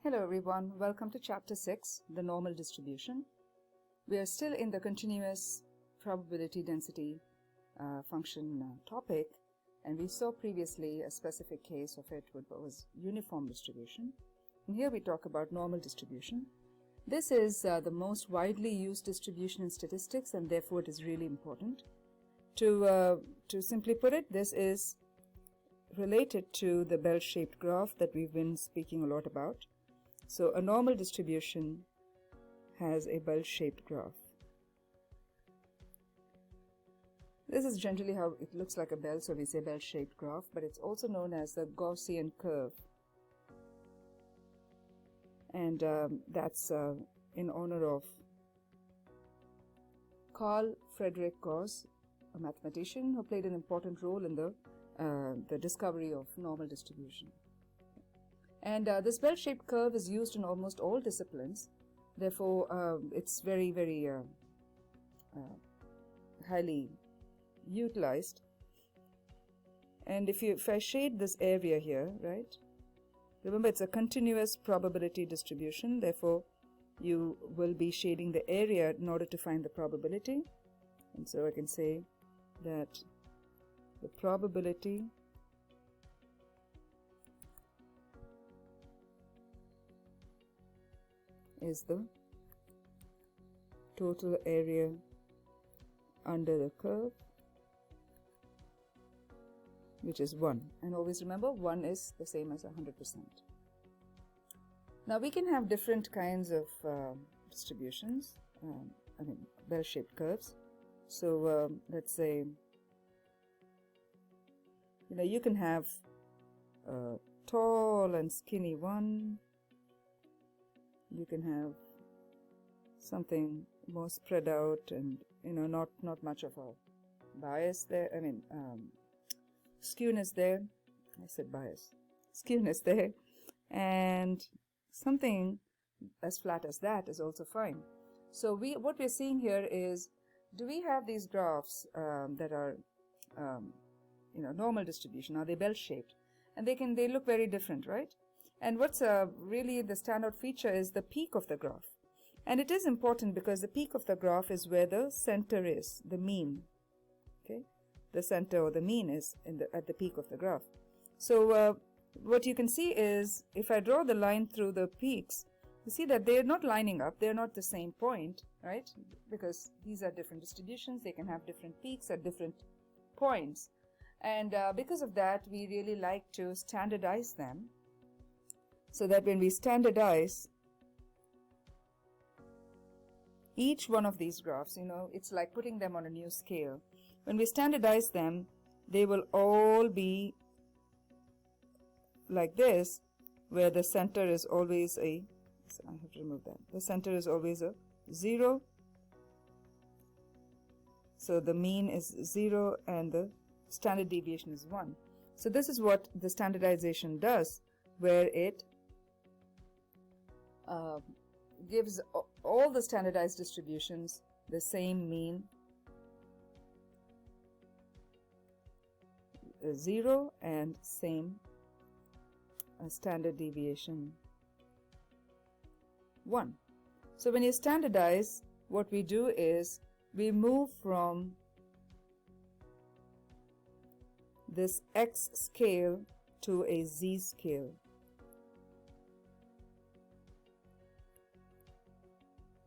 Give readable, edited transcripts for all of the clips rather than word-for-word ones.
Hello everyone, welcome to Chapter 6, the normal distribution. We are still in the continuous probability density function topic, and we saw previously a specific case of it was uniform distribution. And here we talk about normal distribution. This is the most widely used distribution in statistics, and therefore it is really important. To simply put it, this is related to the bell-shaped graph that we've been speaking a lot about. So a normal distribution has a bell-shaped graph. This is generally how it looks like a bell, so we say bell-shaped graph, but it's also known as the Gaussian curve. And that's in honor of Carl Friedrich Gauss, a mathematician who played an important role in the discovery of normal distribution. And this bell-shaped curve is used in almost all disciplines. Therefore, it's very, very highly utilized. And if I shade this area here, right? Remember, it's a continuous probability distribution. Therefore, you will be shading the area in order to find the probability. And so I can say that the probability is the total area under the curve, which is 1. And always remember, 1 is the same as 100%. Now we can have different kinds of distributions, bell-shaped curves. So let's say, you can have a tall and skinny one. You can have something more spread out and, not much of a bias there. Skewness there. I said bias. Skewness there. And something as flat as that is also fine. So what we're seeing here is, do we have these graphs that are, normal distribution? Are they bell-shaped? And they look very different, right? And what's really the standout feature is the peak of the graph. And it is important because the peak of the graph is where the center is, the mean. Okay? The center or the mean is at the peak of the graph. So what you can see is, if I draw the line through the peaks, you see that they're not lining up, they're not the same point, right? Because these are different distributions, they can have different peaks at different points. And because of that, we really like to standardize them, so that when we standardize each one of these graphs, it's like putting them on a new scale. When we standardize them, they will all be like this, where the center is always I have to remove that. The center is always a 0. So the mean is 0 and the standard deviation is 1. So this is what the standardization does, where it gives all the standardized distributions the same mean, 0, and same standard deviation 1. So when you standardize, what we do is we move from this X scale to a Z scale.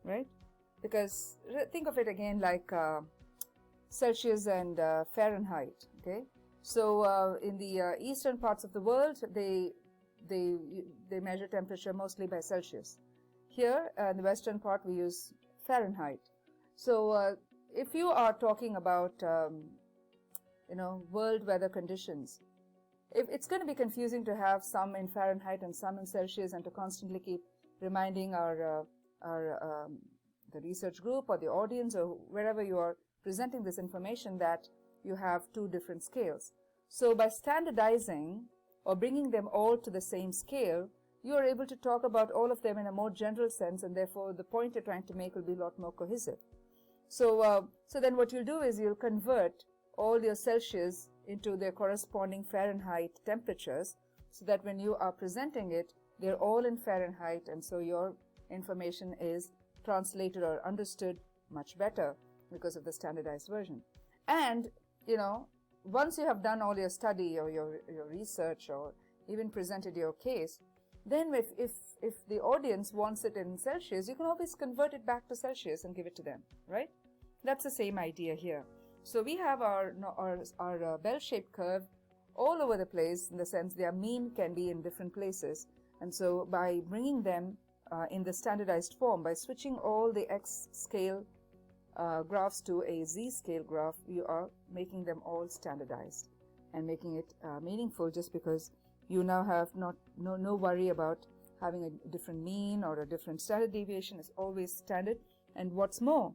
Right? Because think of it again like Celsius and Fahrenheit. Okay, so in the eastern parts of the world, they measure temperature mostly by Celsius. Here in the western part, we use Fahrenheit. So if you are talking about world weather conditions, it's going to be confusing to have some in Fahrenheit and some in Celsius, and to constantly keep reminding the research group or the audience or wherever you are presenting this information that you have two different scales. So by standardizing or bringing them all to the same scale, you are able to talk about all of them in a more general sense, and therefore the point you're trying to make will be a lot more cohesive. So then what you'll do is you'll convert all your Celsius into their corresponding Fahrenheit temperatures, so that when you are presenting it, They're all in Fahrenheit, and so your information is translated or understood much better because of the standardized version. And, you know, once you have done all your study or your research or even presented your case, then if the audience wants it in Celsius, you can always convert it back to Celsius and give it to them, right? That's the same idea here. So we have our bell-shaped curve all over the place, in the sense their mean can be in different places. And so by bringing them in the standardized form, by switching all the x scale graphs to a z-scale graph, you are making them all standardized and making it meaningful, just because you now have no worry about having a different mean or a different standard deviation. Is always standard. And what's more,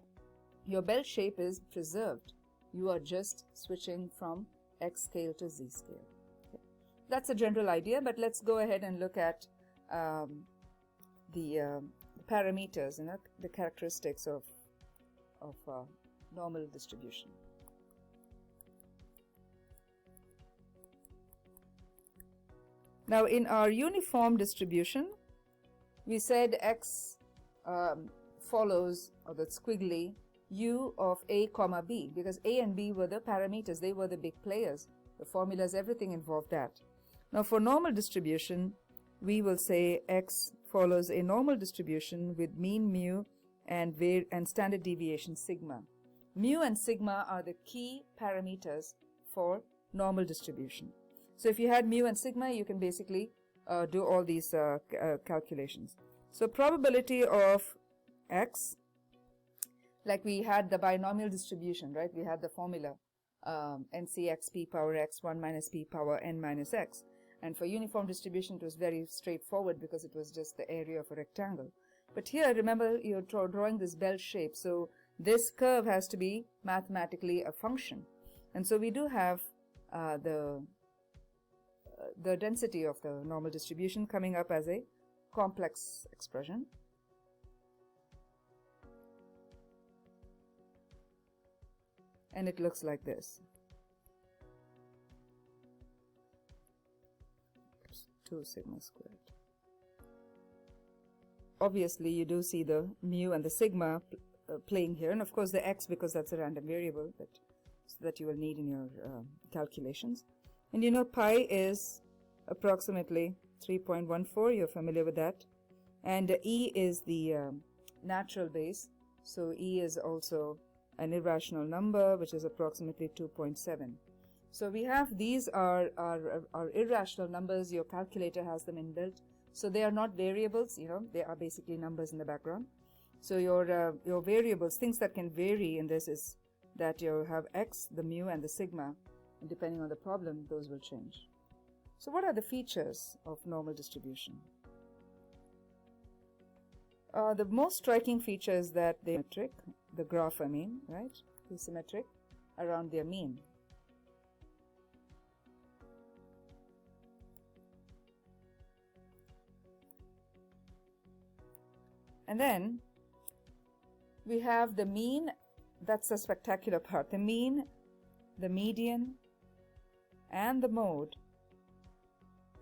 your bell shape is preserved. You are just switching from x scale to z scale. Okay. That's a general idea, but let's go ahead and look at the parameters, you know, the characteristics of normal distribution. Now, in our uniform distribution, we said x follows, or the squiggly, u of a comma b, because a and b were the parameters, they were the big players. The formulas, everything involved that. Now, for normal distribution, we will say x follows a normal distribution with mean mu and standard deviation sigma. Mu and sigma are the key parameters for normal distribution. So if you had mu and sigma, you can basically do all these calculations. So probability of x, like we had the binomial distribution, right? We had the formula ncx p power x 1 minus p power n minus x. And for uniform distribution, it was very straightforward because it was just the area of a rectangle. But here, remember, you're drawing this bell shape. So this curve has to be mathematically a function. And so we do have the density of the normal distribution coming up as a complex expression. And it looks like this. 2 sigma squared. Obviously, you do see the mu and the sigma playing here, and of course the x, because that's a random variable that you will need in your calculations. And you know pi is approximately 3.14. You're familiar with that. And e is the natural base, so e is also an irrational number, which is approximately 2.7. So we have, these are irrational numbers. Your calculator has them inbuilt. So they are not variables, you know, they are basically numbers in the background. So your variables, things that can vary in this, is that you have x, the mu, and the sigma, and depending on the problem, those will change. So what are the features of normal distribution? The most striking feature is that they're symmetric, the graph I mean, right, is symmetric around their mean. And then we have the mean. That's the spectacular part. The mean, the median, and the mode,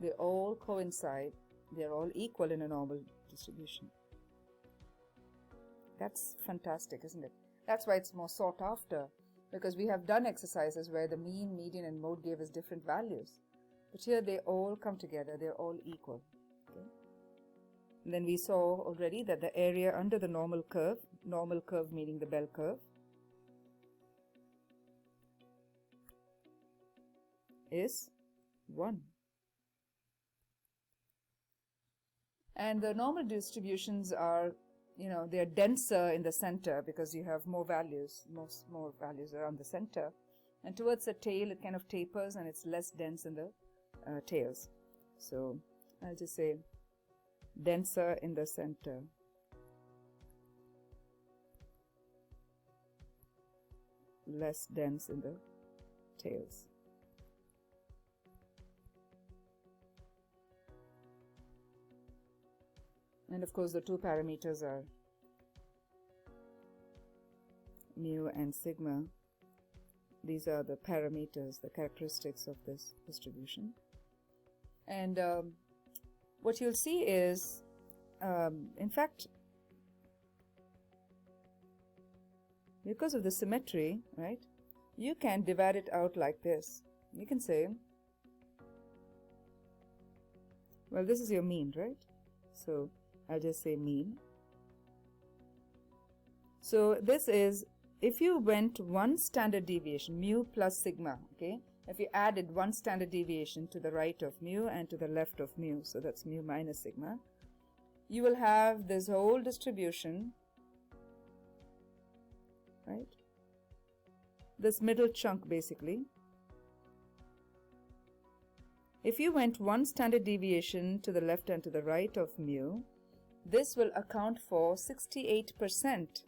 they all coincide. They're all equal in a normal distribution. That's fantastic, isn't it? That's why it's more sought after, because we have done exercises where the mean, median, and mode gave us different values. But here they all come together. They're all equal. Okay? And then we saw already that the area under the normal curve meaning the bell curve, is 1. And the normal distributions are, you know, they're denser in the center because you have more values, more values around the center. And towards the tail, it kind of tapers and it's less dense in the tails. So I'll just say denser in the center. Less dense in the tails. And of course the two parameters are mu and sigma. These are the parameters, the characteristics of this distribution. And what you'll see is, in fact, because of the symmetry, right, you can divide it out like this. You can say, well, this is your mean, right? So I'll just say mean. So this is, if you went one standard deviation, mu plus sigma, okay? If you added one standard deviation to the right of mu and to the left of mu, so that's mu minus sigma, you will have this whole distribution, right? This middle chunk basically. If you went one standard deviation to the left and to the right of mu, this will account for 68%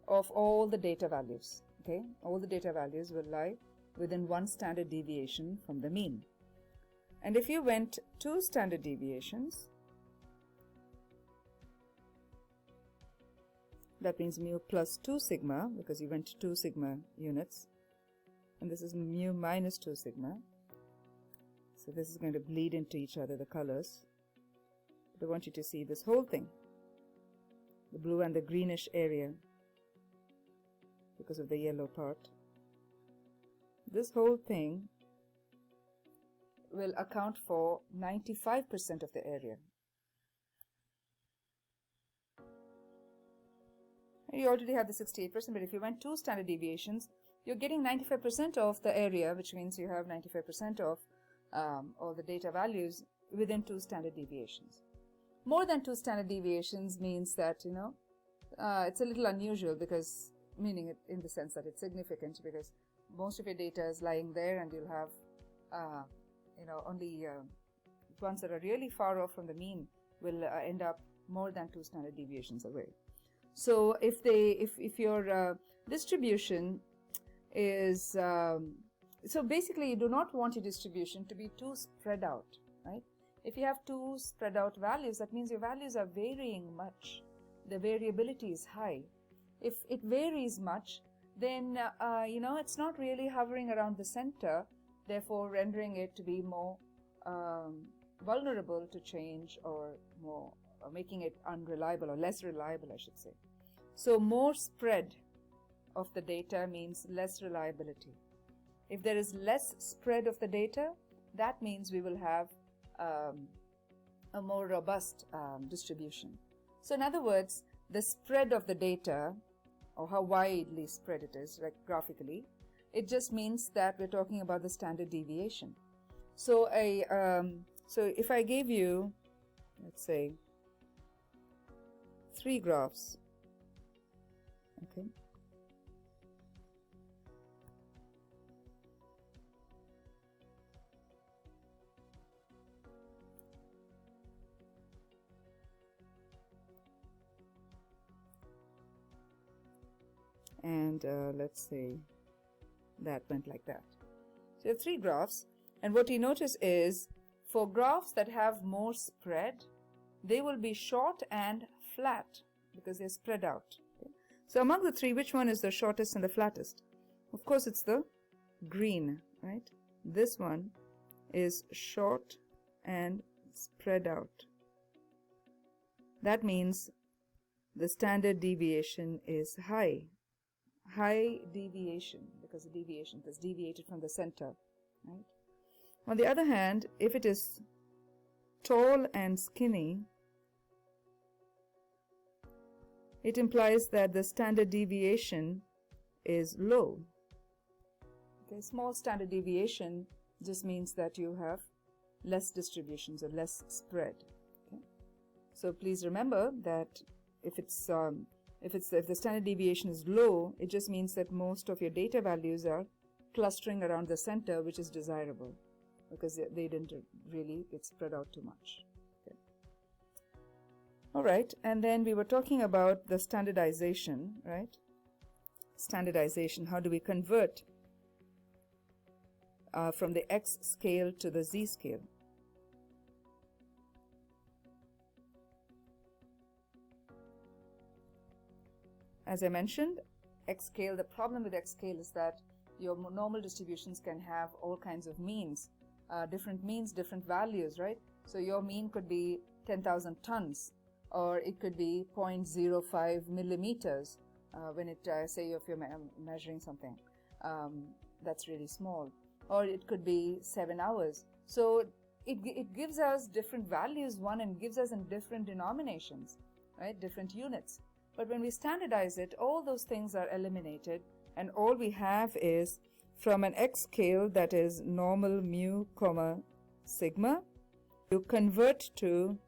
of all the data values. Okay, all the data values will lie within one standard deviation from the mean. And if you went two standard deviations, that means mu plus 2 sigma, because you went 2 sigma units, and this is mu minus 2 sigma. So this is going to bleed into each other, the colors. But I want you to see this whole thing, the blue and the greenish area, because of the yellow part. This whole thing will account for 95% of the area. You already have the 68%, but if you went two standard deviations, you're getting 95% of the area, which means you have 95% of all the data values within two standard deviations. More than two standard deviations means that, you know, it's a little unusual, because meaning it in the sense that it's significant, because most of your data is lying there, and you'll have you know, only ones that are really far off from the mean will end up more than two standard deviations away. So if your distribution is so basically you do not want your distribution to be too spread out, right? If you have two spread out values, that means your values are varying much. The variability is high. If it varies much, then you know, it's not really hovering around the center, therefore rendering it to be more vulnerable to change, or more making it unreliable, or less reliable, I should say. So more spread of the data means less reliability. If there is less spread of the data, that means we will have a more robust distribution. So in other words, the spread of the data, or how widely spread it is, like graphically, it just means that we're talking about the standard deviation. So so if I gave you, let's say, 3 graphs, okay, and let's say that went like that. So you have 3 graphs, and what you notice is, for graphs that have more spread, they will be short and flat because they're spread out. Okay? So among the 3, which one is the shortest and the flattest? Of course, it's the green, right? This one is short and spread out. That means the standard deviation is high. High deviation, because the deviation is deviated from the center, right? On the other hand, if it is tall and skinny, it implies that the standard deviation is low. Okay, small standard deviation just means that you have less distributions or less spread. Okay? So please remember that if the standard deviation is low, it just means that most of your data values are clustering around the center, which is desirable, because they didn't really get spread out too much. Okay. All right, and then we were talking about the standardization, right? Standardization, how do we convert from the X scale to the Z scale? As I mentioned, X scale, the problem with X scale is that your normal distributions can have all kinds of means different means, different values, right? So your mean could be 10,000 tons, or it could be 0.05 millimeters when it say if you're measuring something that's really small, or it could be 7 hours. So it gives us different values, and gives us in different denominations, right? Different units. But when we standardize it, all those things are eliminated, and all we have is from an x scale that is normal mu comma sigma, you convert to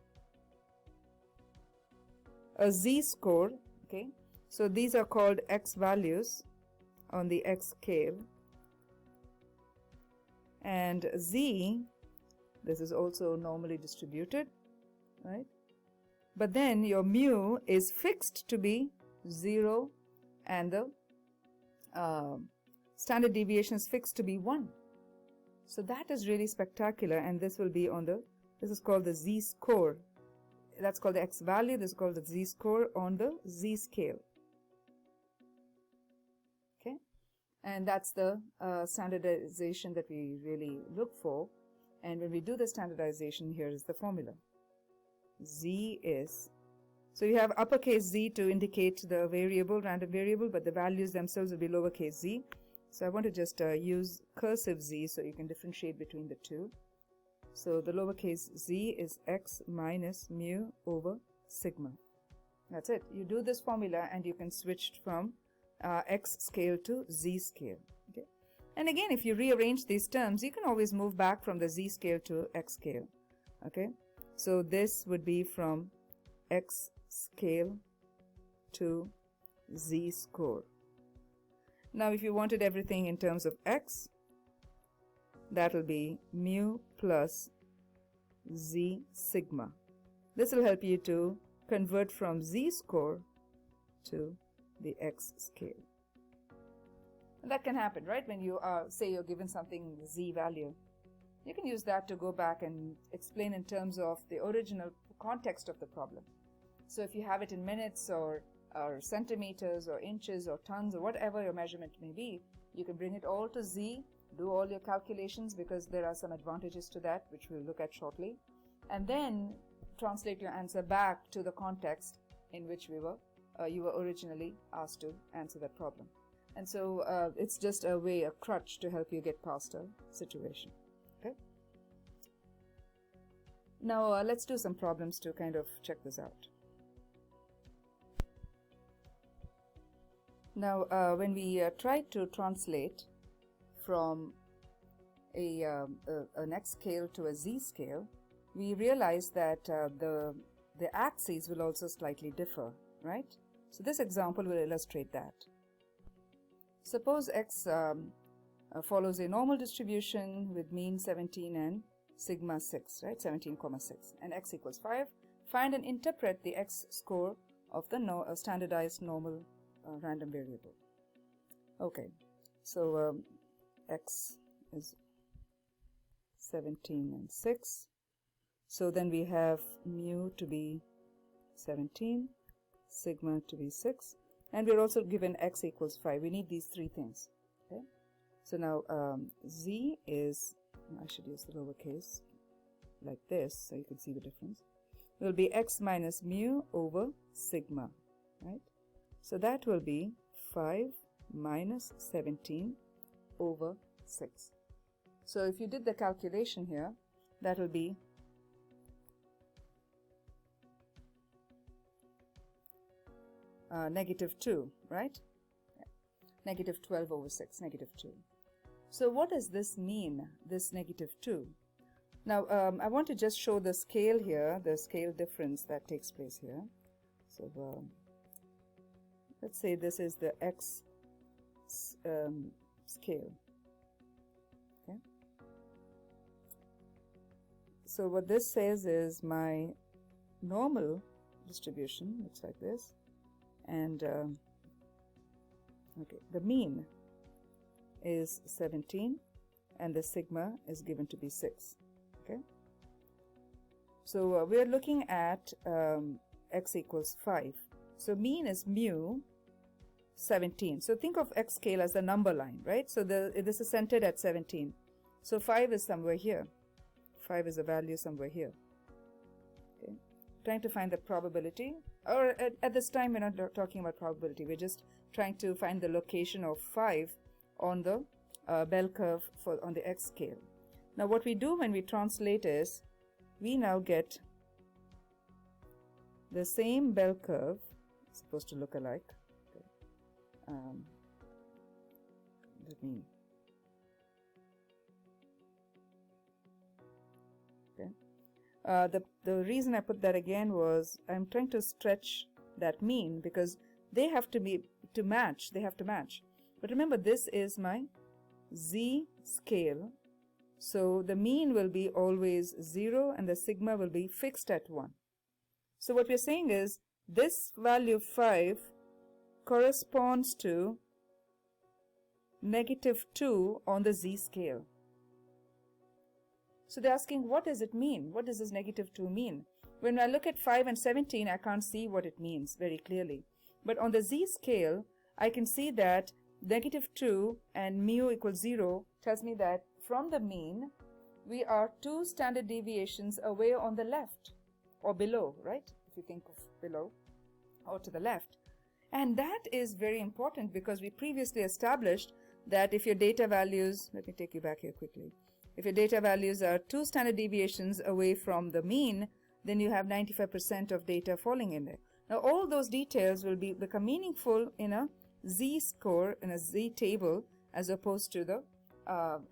a z-score, okay? So these are called x values on the x scale, and z, this is also normally distributed, right? But then your mu is fixed to be 0, and the standard deviation is fixed to be 1. So that is really spectacular, and this will be on the, this is called the z-score. That's called the x value, this is called the z-score on the z-scale. Okay, and that's the standardization that we really look for. And when we do the standardization, here is the formula. Z is, so you have uppercase Z to indicate the variable, random variable, but the values themselves will be lowercase z. So I want to just use cursive z so you can differentiate between the two. So the lowercase z is x minus mu over sigma. That's it. You do this formula and you can switch from x scale to z scale. Okay. And again, if you rearrange these terms, you can always move back from the z scale to x scale. Okay. So this would be from x scale to z score. Now if you wanted everything in terms of x, that will be mu plus z sigma. This will help you to convert from z score to the x scale. And that can happen, right? When you say you're given something z value, you can use that to go back and explain in terms of the original context of the problem. So if you have it in minutes or centimeters or inches or tons or whatever your measurement may be, you can bring it all to z, do all your calculations, because there are some advantages to that which we'll look at shortly, and then translate your answer back to the context in which you were originally asked to answer that problem. And so it's just a way, a crutch to help you get past a situation. Okay. Now let's do some problems to kind of check this out. Now when we try to translate from an x scale to a z scale, we realize that the axes will also slightly differ, right? So this example will illustrate that. Suppose x follows a normal distribution with mean 17 and sigma 6, right? 17, 6, and x equals 5. Find and interpret the x score of the standardized normal random variable. Okay, so x is 17 and 6. So then we have mu to be 17, sigma to be 6, and we're also given x equals 5. We need these three things. Okay. So now z is, I should use the lowercase like this so you can see the difference. It will be x minus mu over sigma, right? So that will be 5 minus 17 over 6. So if you did the calculation here, that will be negative 2, right? Negative 12 over 6, negative 2. So what does this mean, this negative 2? Now I want to just show the scale here, the scale difference that takes place here. So let's say this is the x scale. Okay. So what this says is my normal distribution looks like this, and okay, the mean is 17 and the sigma is given to be 6. Okay, so we are looking at x equals 5. So mean is mu 17. So think of x scale as the number line, right? So this is centered at 17. So 5 is somewhere here. 5 is a value somewhere here. Okay. Trying to find the probability, or at this time we're not talking about probability, we're just trying to find the location of 5 on the bell curve on the x scale. Now what we do when we translate is, we now get the same bell curve, it's supposed to look alike. Okay. Let me the reason I put that again was I'm trying to stretch that mean because they have to match. But remember, this is my z scale, so the mean will be always 0 and the sigma will be fixed at 1. So what we're saying is this value 5 corresponds to -2 on the z scale. So they're asking, what does it mean? What does this -2 mean? When I look at 5 and 17, I can't see what it means very clearly. But on the z scale, I can see that -2 and mu equals 0 tells me that from the mean, we are 2 standard deviations away on the left or below, right? If you think of below or to the left. And that is very important because we previously established that if your data values, let me take you back here quickly. If your data values are 2 standard deviations away from the mean, then you have 95% of data falling in there. Now all those details will become meaningful in a z-score, in a z-table, as opposed to the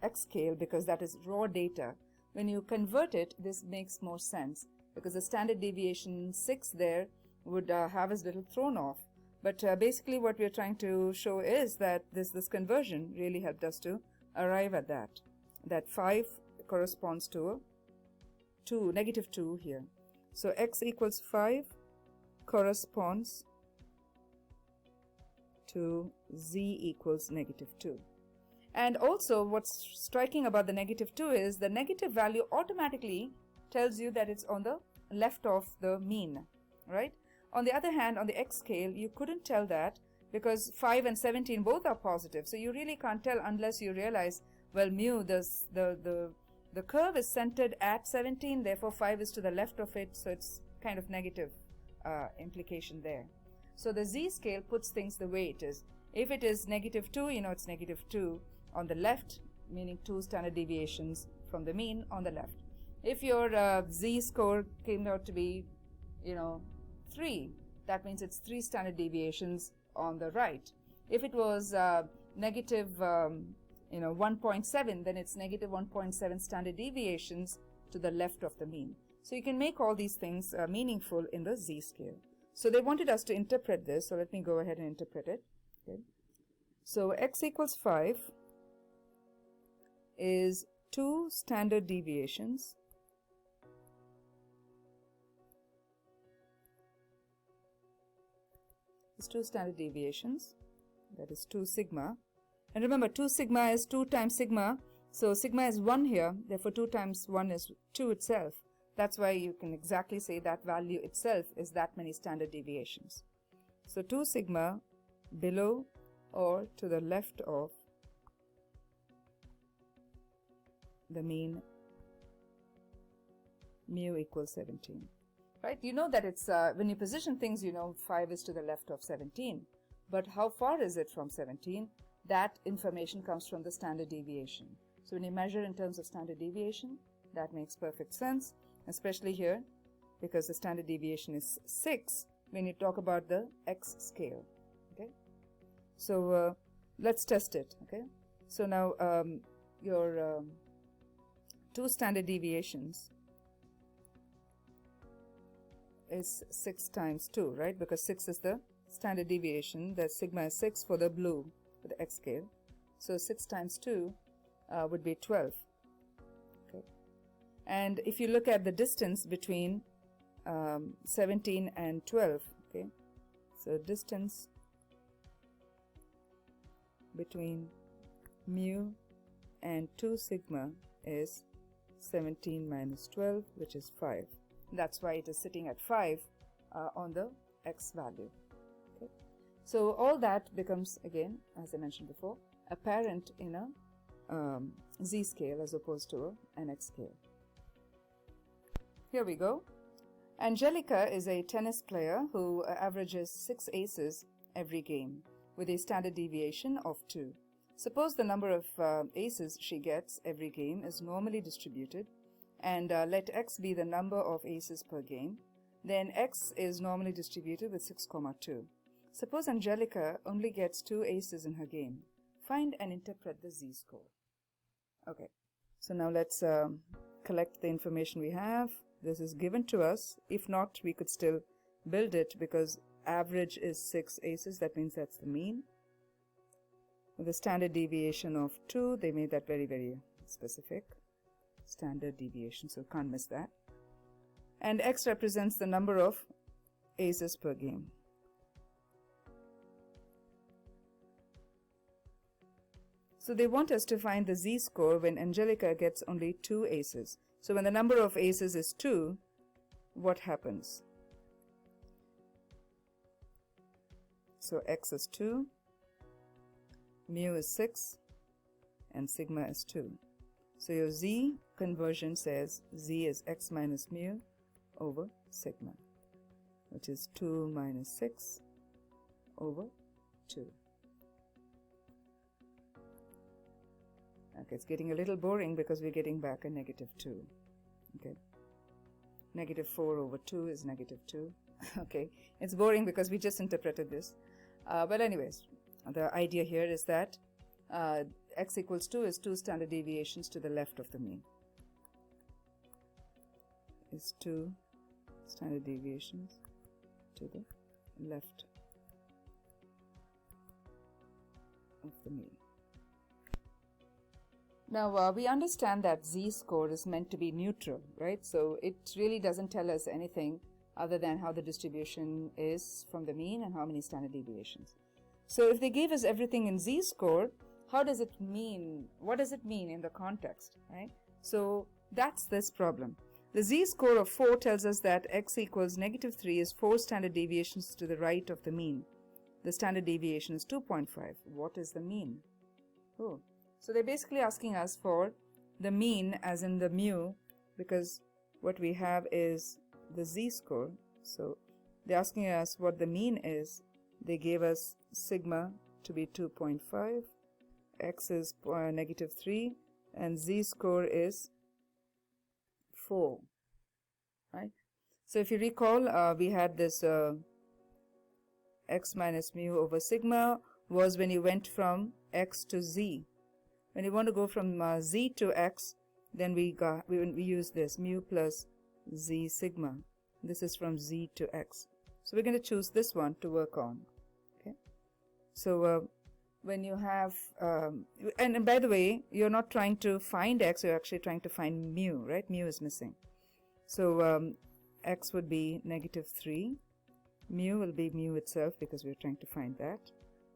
x-scale, because that is raw data. When you convert it, this makes more sense, because the standard deviation 6 there would have us a little thrown off. But basically what we're trying to show is that this conversion really helped us to arrive at that 5 corresponds to -2 here. So x equals 5 corresponds to z equals -2. And also what's striking about the -2 is the negative value automatically tells you that it's on the left of the mean, right? On the other hand, on the x scale, you couldn't tell that because 5 and 17 both are positive. So you really can't tell unless you realize, well, mu, the curve is centered at 17, therefore 5 is to the left of it, so it's kind of negative implication there. So the z-scale puts things the way it is. If it is -2, you know it's -2 on the left, meaning 2 standard deviations from the mean on the left. If your z-score came out to be, 3, that means it's 3 standard deviations on the right. If it was -1.7, then it's -1.7 standard deviations to the left of the mean. So you can make all these things meaningful in the z-scale. So they wanted us to interpret this, so let me go ahead and interpret it. Okay. So x equals 5 is 2 standard deviations that is 2 sigma. And remember, 2 sigma is 2 times sigma, so sigma is 1 here, therefore 2 times 1 is 2 itself. That's why you can exactly say that value itself is that many standard deviations. So 2 sigma below or to the left of the mean mu equals 17. Right? You know that it's, when you position things, 5 is to the left of 17. But how far is it from 17? That information comes from the standard deviation. So when you measure in terms of standard deviation, that makes perfect sense, especially here, because the standard deviation is 6 when you talk about the x scale. Okay? So let's test it. Okay? So now your 2 standard deviations is 6 times 2, right? Because 6 is the standard deviation. The sigma is 6 for the blue, for the x scale. So 6 times 2 would be 12. Okay. And if you look at the distance between 17 and 12, okay, so distance between mu and 2 sigma is 17 minus 12, which is 5. That's why it is sitting at 5 on the x value. Okay. So all that becomes, again, as I mentioned before, apparent in a z-scale as opposed to an x-scale. Here we go. Angelica is a tennis player who averages 6 aces every game with a standard deviation of 2. Suppose the number of aces she gets every game is normally distributed, and let x be the number of aces per game. Then x is normally distributed with 6, 2. Suppose Angelica only gets 2 aces in her game. Find and interpret the z-score. Okay, so now let's collect the information we have. This is given to us. If not, we could still build it because average is 6 aces. That means that's the mean. With a standard deviation of 2, they made that very, very specific. Standard deviation, so can't miss that. And x represents the number of aces per game. So they want us to find the z-score when Angelica gets only 2 aces. So when the number of aces is 2, what happens? So x is 2, mu is 6, and sigma is 2. So your z conversion says z is x minus mu over sigma, which is 2 minus 6 over 2. Okay, it's getting a little boring because we're getting back a -2. Okay, -4 over 2 is -2. Okay, it's boring because we just interpreted this. But anyways, the idea here is that x equals 2 is 2 standard deviations to the left of the mean. Is 2 standard deviations to the left of the mean. Now we understand that z-score is meant to be neutral, right? So it really doesn't tell us anything other than how the distribution is from the mean and how many standard deviations. So if they gave us everything in z-score, how does it mean? What does it mean in the context, right? So that's this problem. The z-score of 4 tells us that x equals -3 is 4 standard deviations to the right of the mean. The standard deviation is 2.5. What is the mean? Oh. So they're basically asking us for the mean as in the mu, because what we have is the z-score. So they're asking us what the mean is. They gave us sigma to be 2.5, x is -3, and z-score is 4, right? So if you recall, we had this x minus mu over sigma was when you went from x to z. When you want to go from z to x, then we use this mu plus z sigma. This is from z to x. So we're going to choose this one to work on. Okay. So when you have, and by the way, you're not trying to find x, you're actually trying to find mu, right? Mu is missing. So x would be -3. Mu will be mu itself because we're trying to find that.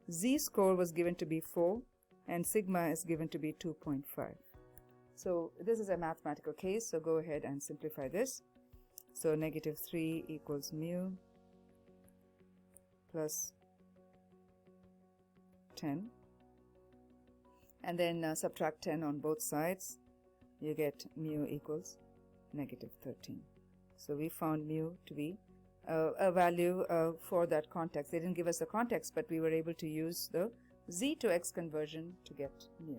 Z-score was given to be 4. And sigma is given to be 2.5. So this is a mathematical case, so go ahead and simplify this. So -3 equals mu plus 10. And then subtract 10 on both sides. You get mu equals -13. So we found mu to be a value for that context. They didn't give us the context, but we were able to use the z to x conversion to get mu.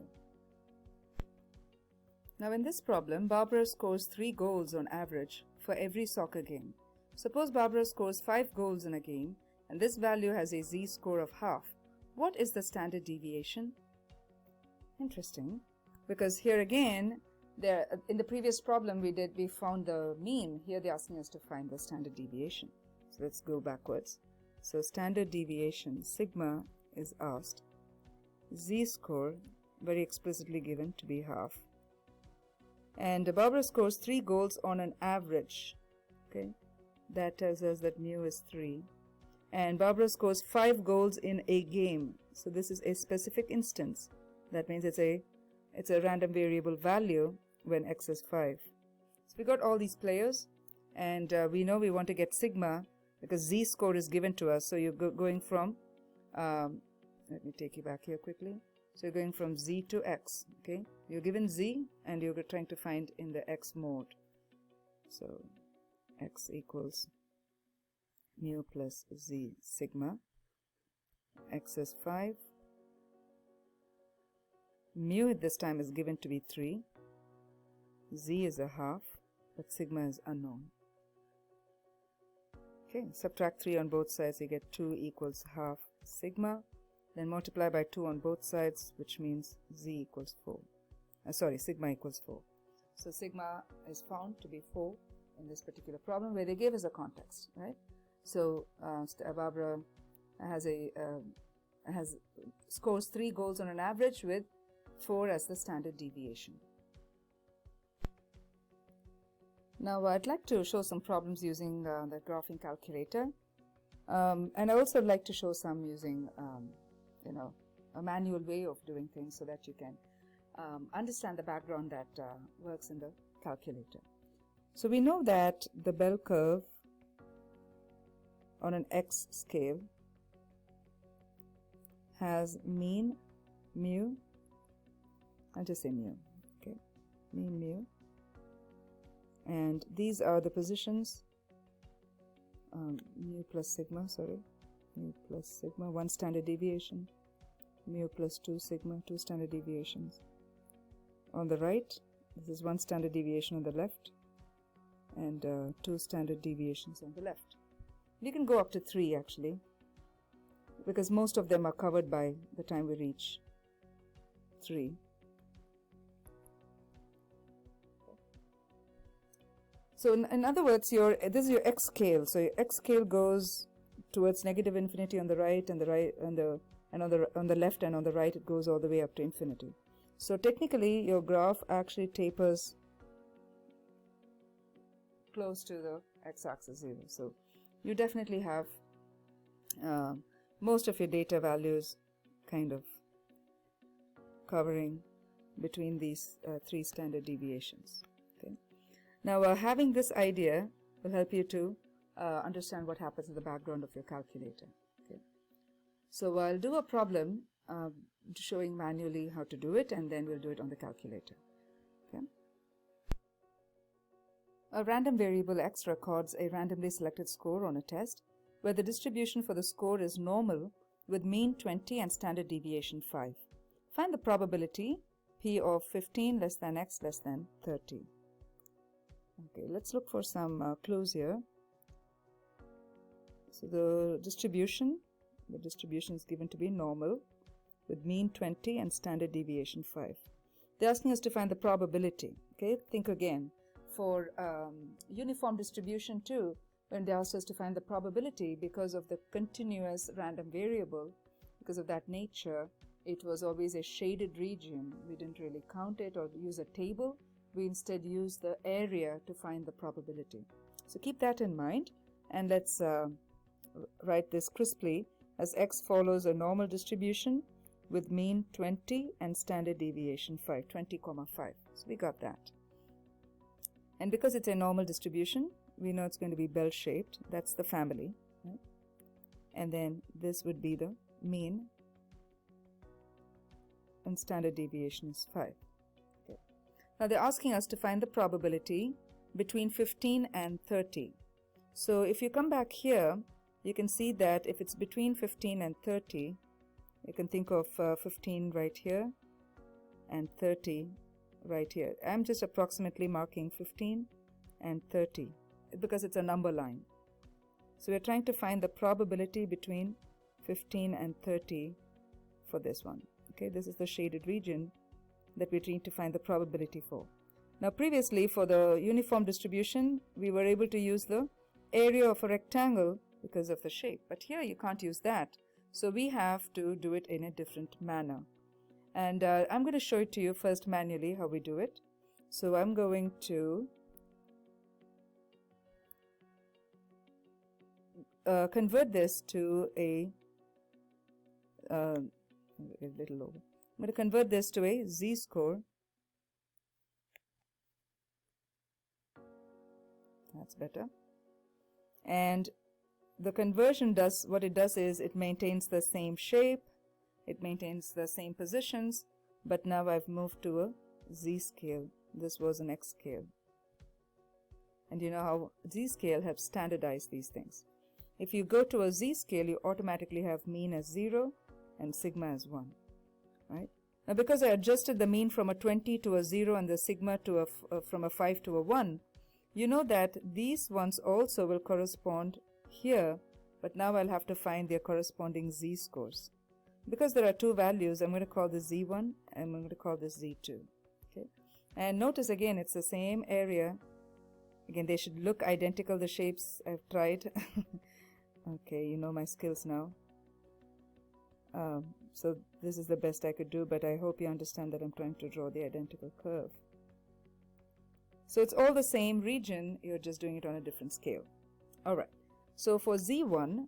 Now in this problem, Barbara scores 3 goals on average for every soccer game. Suppose Barbara scores 5 goals in a game and this value has a z-score of half. What is the standard deviation? Interesting, because here again, in the previous problem we found the mean. Here they're asking us to find the standard deviation. So let's go backwards. So standard deviation, sigma, is asked. Z-score, very explicitly given to be half. And Barbara scores 3 goals on an average. Okay, that tells us that mu is 3. And Barbara scores 5 goals in a game. So this is a specific instance. That means it's a random variable value when x is 5. So we got all these players, and we know we want to get sigma because z-score is given to us. So you're going from let me take you back here quickly. So you're going from z to x. Okay, you're given z and you're trying to find in the x mode. So x equals mu plus z sigma. X is 5. Mu at this time is given to be 3. Z is a half, but sigma is unknown. Okay, subtract 3 on both sides, you get 2 equals half sigma. Then multiply by 2 on both sides, which means z equals 4. Sigma equals 4. So sigma is found to be 4 in this particular problem, where they gave us a context, right? So Barbara scores 3 goals on an average with 4 as the standard deviation. Now I'd like to show some problems using the graphing calculator, and I also like to show some using a manual way of doing things, so that you can understand the background that works in the calculator. So we know that the bell curve on an x scale has mean, mu, I'll just say mu, okay, mean, mu, and these are the positions, mu plus sigma, mu plus sigma, 1 standard deviation, mu plus 2 sigma, 2 standard deviations. On the right, this is 1 standard deviation on the left, and 2 standard deviations on the left. You can go up to 3 actually, because most of them are covered by the time we reach 3. So in other words, this is your x scale. So your x scale goes towards negative infinity on the right, and on the left and on the right it goes all the way up to infinity. So technically your graph actually tapers close to the x-axis 0. So you definitely have most of your data values kind of covering between these 3 standard deviations. Okay. Now having this idea will help you to understand what happens in the background of your calculator. Okay. So I'll do a problem showing manually how to do it, and then we'll do it on the calculator. Okay. A random variable x records a randomly selected score on a test where the distribution for the score is normal with mean 20 and standard deviation 5. Find the probability p of 15 less than x less than 30. Okay, let's look for some clues here. So the distribution is given to be normal with mean 20 and standard deviation 5. They're asking us to find the probability. Okay, think again. For uniform distribution too, when they asked us to find the probability, because of the continuous random variable, because of that nature, it was always a shaded region. We didn't really count it or use a table. We instead use the area to find the probability. So keep that in mind, and let's write this crisply as x follows a normal distribution with mean 20 and standard deviation 5, 20, 5. So we got that. And because it's a normal distribution, we know it's going to be bell-shaped. That's the family. Right? And then this would be the mean, and standard deviation is 5. Okay. Now they're asking us to find the probability between 15 and 30. So if you come back here, you can see that if it's between 15 and 30, you can think of 15 right here and 30 right here. I'm just approximately marking 15 and 30 because it's a number line. So we're trying to find the probability between 15 and 30 for this one. Okay, this is the shaded region that we're trying to find the probability for. Now previously, for the uniform distribution, we were able to use the area of a rectangle because of the shape, but here you can't use that. So we have to do it in a different manner. And I'm going to show it to you first manually how we do it. So I'm going to convert this to a little over. I'm going to convert this to a z-score. That's better. And the conversion does, what it does is it maintains the same shape, It maintains the same positions, but now I've moved to a z scale. This was an x scale. And you know how z scale helps standardize these things. If you go to a z scale, you automatically have mean as 0 and sigma as 1, right? Now because I adjusted the mean from a 20 to a 0 and the sigma to from a 5 to a 1, you know that these ones also will correspond here, but now I'll have to find their corresponding z-scores. Because there are two values, I'm going to call this z1 and I'm going to call this z2. Okay? And notice again, it's the same area. Again, they should look identical, the shapes I've tried. Okay, you know my skills now. So this is the best I could do, but I hope you understand that I'm trying to draw the identical curve. So it's all the same region, you're just doing it on a different scale. Alright, so for z1,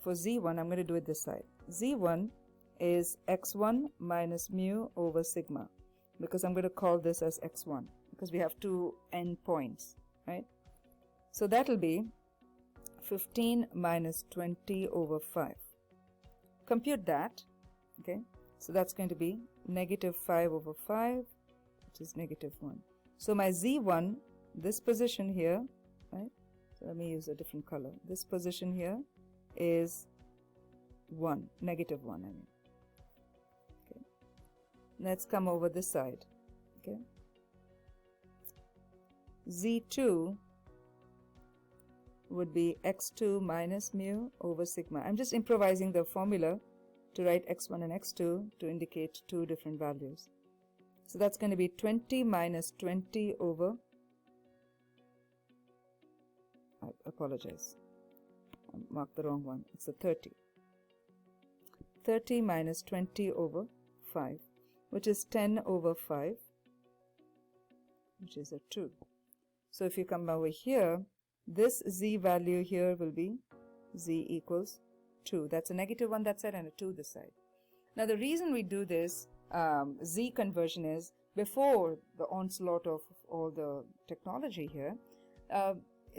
I'm going to do it this side. z1 is x1 minus mu over sigma, because I'm going to call this as x1, because we have two endpoints, right? So that will be 15 minus 20 over 5. Compute that, okay? So that's going to be negative 5 over 5, which is negative 1. So my z1, this position here, right? So let me use a different color. This position here is 1, negative 1, I mean. Okay. Let's come over this side, okay? z2 would be x2 minus mu over sigma. I'm just improvising the formula to write x1 and x2 to indicate two different values. So that's going to be 20 minus 20 over, I apologize, I marked the wrong one, it's a 30. 30 minus 20 over 5, which is 10 over 5, which is a 2. So if you come over here, this z value here will be z equals 2. That's a negative 1 that side and a 2 this side. Now the reason we do this z conversion is, before the onslaught of all the technology here,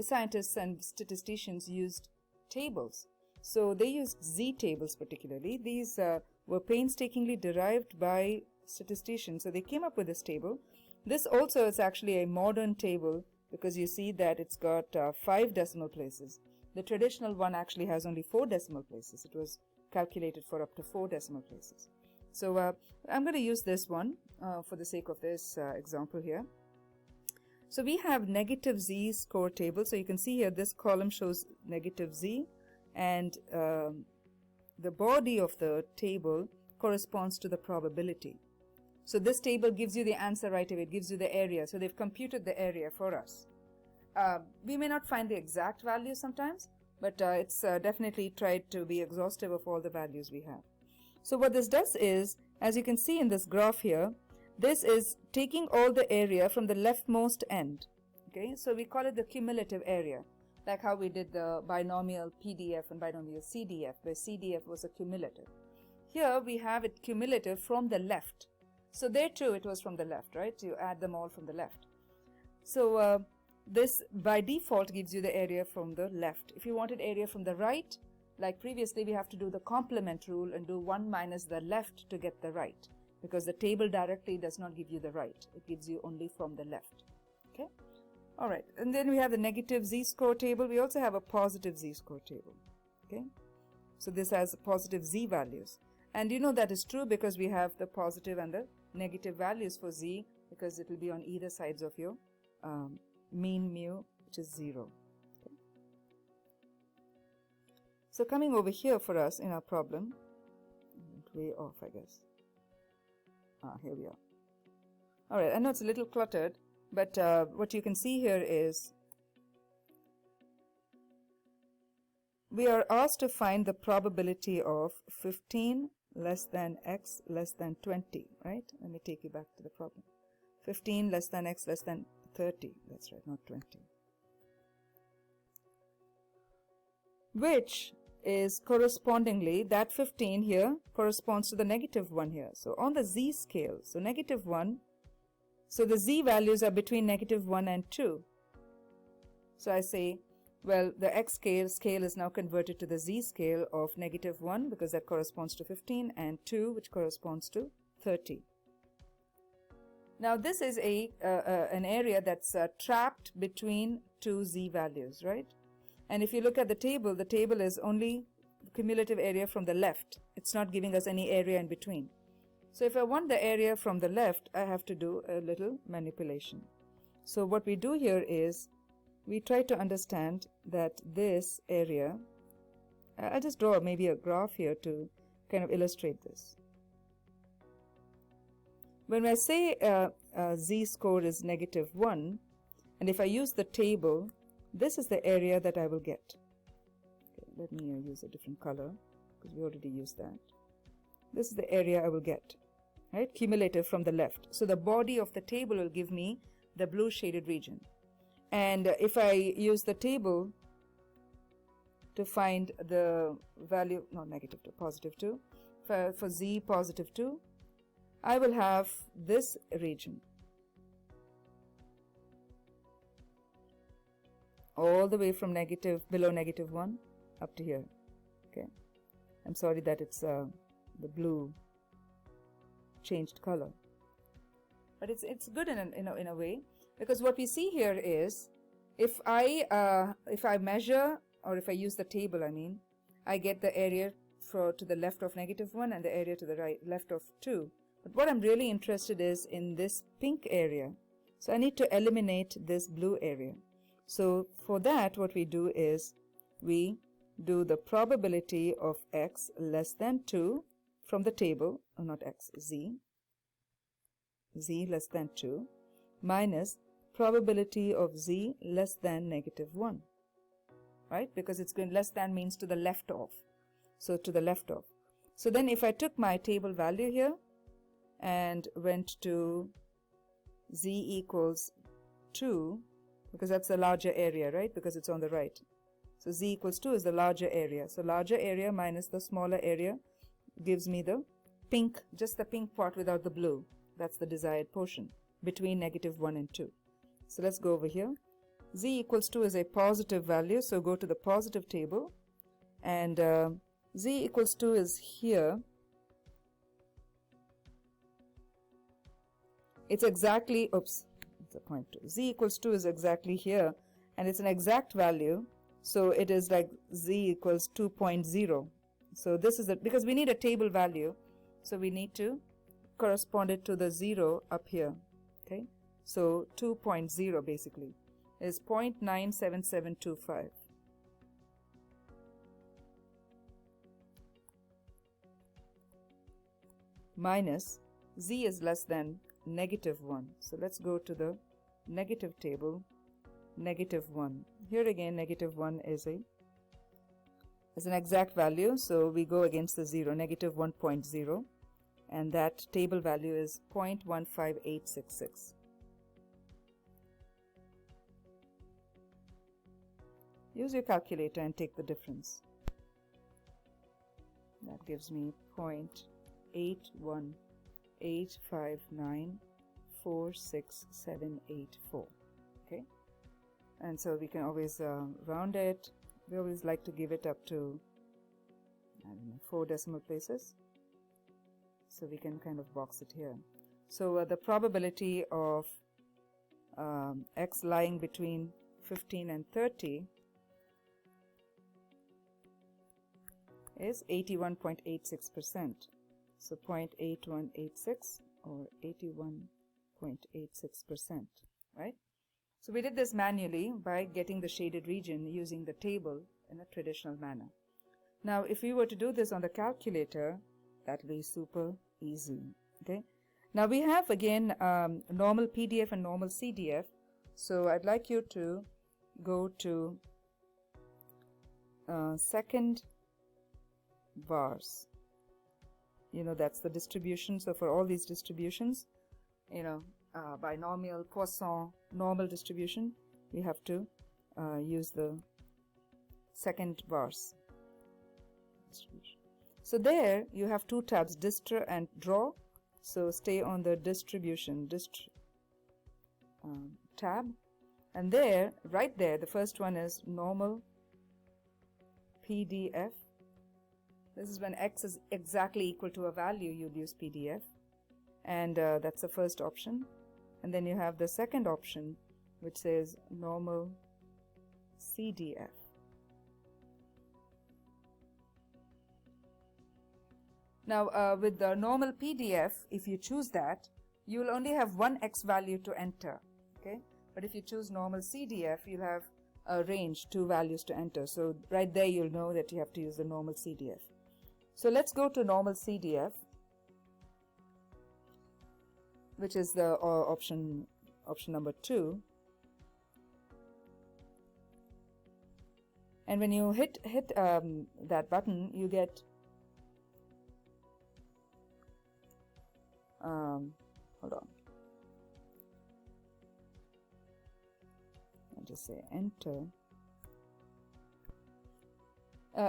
scientists and statisticians used tables. So they used z tables particularly. These were painstakingly derived by statisticians. So they came up with this table. This also is actually a modern table, because you see that it's got 5 decimal places. The traditional one actually has only 4 decimal places. It was calculated for up to 4 decimal places. So I'm going to use this one for the sake of this example here. So we have negative z score table. So you can see here this column shows negative z, and the body of the table corresponds to the probability. So this table gives you the answer right away. It gives you the area. So they've computed the area for us. We may not find the exact value sometimes, but it's definitely tried to be exhaustive of all the values we have. So what this does is, as you can see in this graph here, this is taking all the area from the leftmost end. Okay, so we call it the cumulative area, like how we did the binomial PDF and binomial CDF, where CDF was a cumulative. Here we have it cumulative from the left. So there too it was from the left, right? You add them all from the left. So this by default gives you the area from the left. If you wanted area from the right, like previously, we have to do the complement rule and do 1 minus the left to get the right, because the table directly does not give you the right. It gives you only from the left. Okay. All right. And then we have the negative z-score table. We also have a positive z-score table. Okay. So this has positive z values. And you know that is true because we have the positive and the negative values for z, because it will be on either sides of your mean mu, which is 0. Okay. So coming over here for us in our problem, way off, I guess. Here we are. All right, I know it's a little cluttered, but what you can see here is we are asked to find the probability of 15 less than x less than 20, right? Let me take you back to the problem. 15 less than x less than 30, that's right, not 20. Which is correspondingly, that 15 here corresponds to the negative 1 here. So on the z scale, so negative 1, so the z values are between negative 1 and 2. So I say Well, the x scale is now converted to the z scale of -1 because that corresponds to 15 and 2 which corresponds to 30. Now this is an area that's trapped between two z values, right? And if you look at the table is only cumulative area from the left. It's not giving us any area in between. So if I want the area from the left, I have to do a little manipulation. So what we do here is we try to understand that this area, I'll just draw maybe a graph here to kind of illustrate this. When I say z score is -1, and if I use the table, this is the area that I will get. Okay, let me use a different color because we already used that. This is the area I will get, right? Cumulative from the left. So the body of the table will give me the blue shaded region. And if I use the table to find the value, not -2, +2, for z +2, I will have this region all the way from below -1 up to here. Okay, I'm sorry that it's the blue changed color, but it's good in a way, because what we see here is if I measure, or if I use the table, I get the area to the left of -1 and the area to the left of 2. But what I'm really interested is in this pink area. So I need to eliminate this blue area. So for that, what we do is we do the probability of x less than 2 from the table, or not x, z less than 2, minus probability of z less than -1, right? Because it's going less than means to the left of. So to the left of. So then if I took my table value here and went to z equals 2, because that's the larger area, right? Because it's on the right. So z equals 2 is the larger area. So larger area minus the smaller area gives me the pink, just the pink part without the blue. That's the desired portion between -1 and 2. So let's go over here. Z equals 2 is a positive value, so go to the positive table. And z equals 2 is here. It's exactly, oops, it's a 0.2. Z equals 2 is exactly here, and it's an exact value, so it is like z equals 2.0. So this is it, because we need a table value, so we need to correspond it to the 0 up here. Okay, so 2.0 basically is 0.97725. Minus z is less than -1. So let's go to the negative table, -1. Here again, -1 is an exact value, so we go against the 0, -1.0, and that table value is 0.15866. Use your calculator and take the difference. That gives me 0.818594674. Okay, and so we can always round it. We always like to give it up to, I don't know, 4 decimal places, so we can kind of box it here. So the probability of x lying between 15 and 30 is 81.86%. So 0.8186 or 81.86%, right? So we did this manually by getting the shaded region using the table in a traditional manner. Now if we were to do this on the calculator, that will be super easy. Okay, now we have again normal PDF and normal CDF. So I'd like you to go to second bars. That's the distribution. So for all these distributions, binomial, Poisson, normal distribution, we have to use the second bars distribution. So there you have 2 tabs, Distra and Draw. So stay on the distribution tab, And there, right there, the first one is normal PDF. This is when x is exactly equal to a value, you'll use PDF. And that's the first option. And then you have the second option, which says normal CDF. Now, with the normal PDF, if you choose that, you will only have one x value to enter, okay? But if you choose normal CDF, you'll have a range, 2 values to enter. So right there, you'll know that you have to use the normal CDF. So let's go to normal CDF, which is the option number 2. And when you hit that button, you get hold on. I'll just say enter.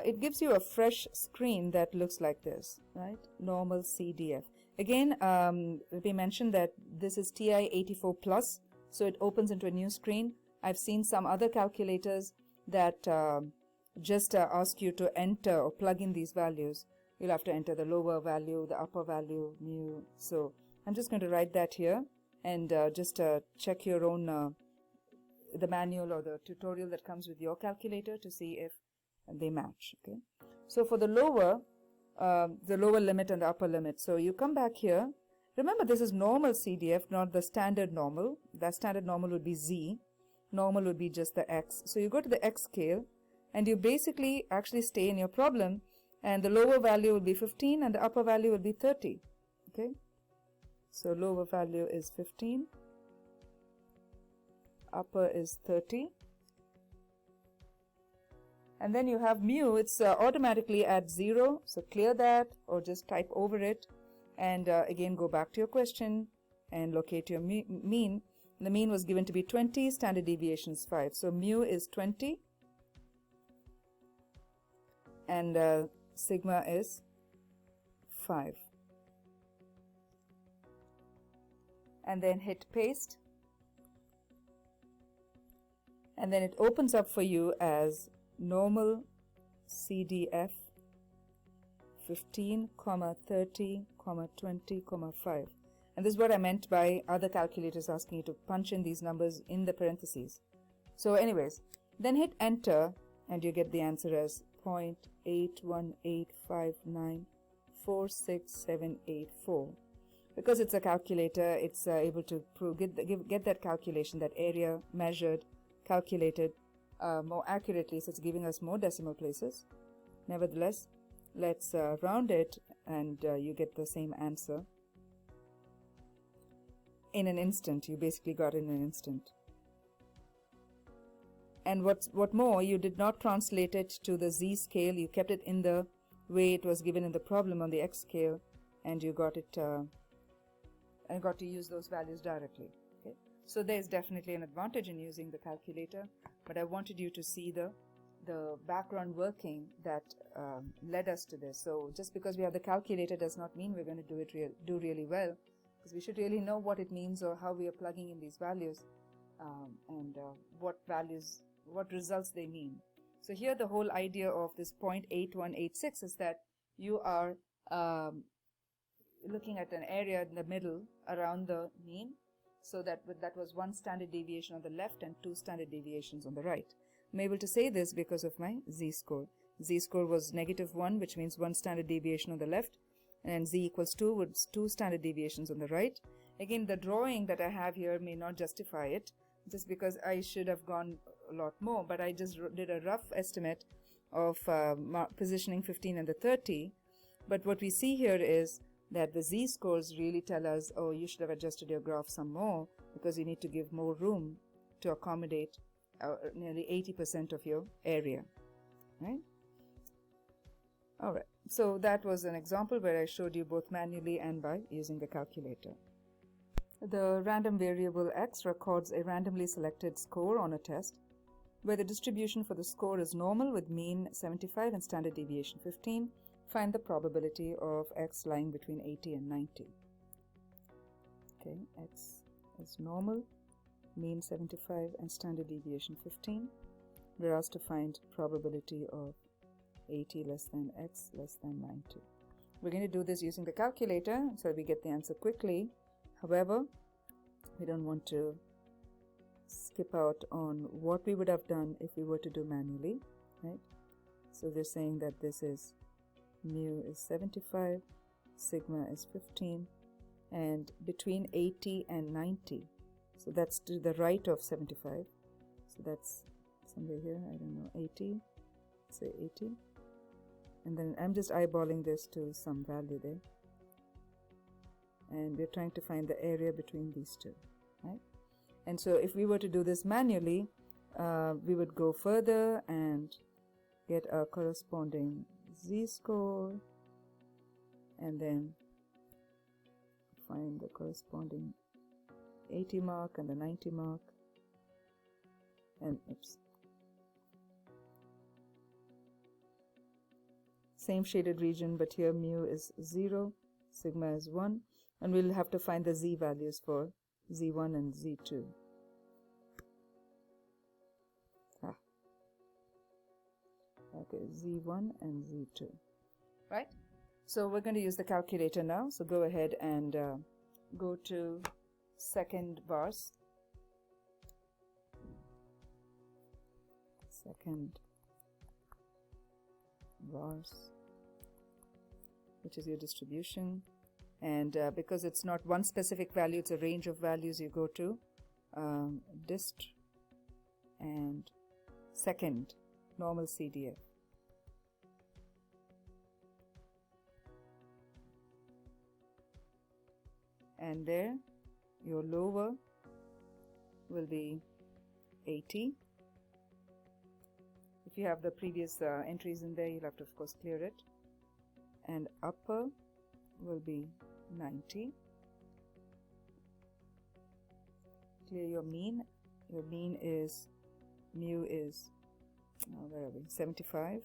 It gives you a fresh screen that looks like this, right? Normal CDF. Again, let me mention that this is TI-84 Plus, so it opens into a new screen. I've seen some other calculators that just ask you to enter or plug in these values. You'll have to enter the lower value, the upper value, mu. So I'm just going to write that here and just check your own, the manual or the tutorial that comes with your calculator to see if they match. Okay. So for the lower limit and the upper limit, so you come back here. Remember, this is normal CDF, not the standard normal. That standard normal would be Z. Normal would be just the X. So you go to the X scale and you basically actually stay in your problem, and the lower value will be 15 and the upper value will be 30. Okay. So lower value is 15. Upper is 30. And then you have mu, it's automatically at 0, so clear that or just type over it, and again go back to your question and locate your mean. The mean was given to be 20, standard deviation is 5, so mu is 20 and sigma is 5. And then hit paste, and then it opens up for you as normal CDF 15, 30, 20, 5. And this is what I meant by other calculators asking you to punch in these numbers in the parentheses. So anyways, then hit enter and you get the answer as 0.8185946784. Because it's a calculator, it's able to get that calculation, that area measured, calculated more accurately, so it's giving us more decimal places. Nevertheless, let's round it and you get the same answer in an instant. You basically got it in an instant. And what more, you did not translate it to the Z scale. You kept it in the way it was given in the problem on the X scale, and you got it and got to use those values directly. Okay, so there's definitely an advantage in using the calculator, but I wanted you to see the background working that led us to this. So just because we have the calculator does not mean we're going to do really well, because we should really know what it means or how we are plugging in these values and what results they mean. So here the whole idea of this 0.8186 is that you are looking at an area in the middle around the mean, so that was 1 standard deviation on the left and 2 standard deviations on the right. I'm able to say this because of my z-score. Z-score was -1, which means 1 standard deviation on the left, and z equals 2 was 2 standard deviations on the right. Again, the drawing that I have here may not justify it, just because I should have gone a lot more, but I just did a rough estimate of positioning 15 and the 30. But what we see here is that the z-scores really tell us, oh, you should have adjusted your graph some more, because you need to give more room to accommodate nearly 80% of your area, right? All right, so that was an example where I showed you both manually and by using the calculator. The random variable x records a randomly selected score on a test where the distribution for the score is normal with mean 75 and standard deviation 15. Find the probability of x lying between 80 and 90. Okay, x is normal mean 75 and standard deviation 15. We're asked to find probability of 80 less than x less than 90. We're going to do this using the calculator so we get the answer quickly. However, we don't want to skip out on what we would have done if we were to do manually, right? So they're saying that this is mu is 75, sigma is 15, and between 80 and 90, so that's to the right of 75, so that's somewhere here, I don't know, 80, say 80, and then I'm just eyeballing this to some value there, and we're trying to find the area between these two, right? And so if we were to do this manually, we would go further and get a corresponding z-score, and then find the corresponding 80 mark and the 90 mark, and oops, same shaded region, but here mu is 0, sigma is 1, and we'll have to find the z values for z1 and z2. Okay, z1 and z2, right? So we're going to use the calculator now, so go ahead and go to second vars, which is your distribution, and because it's not one specific value, it's a range of values, you go to dist and second normal CDF. And there your lower will be 80. If you have the previous entries in there, you'll have to of course clear it. And upper will be 90. Clear your mean. Your mean is mu is where are we? 75,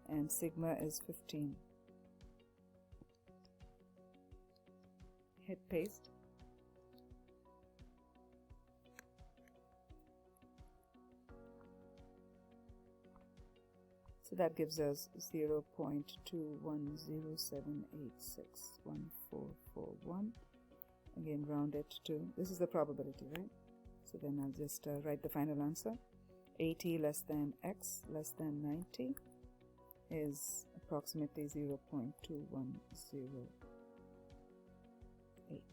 and sigma is 15. Hit paste. So that gives us 0.2107861441. Again, round it to, this is the probability, right? So then I'll just write the final answer. 80 less than x less than 90 is approximately 0.2108. Okay.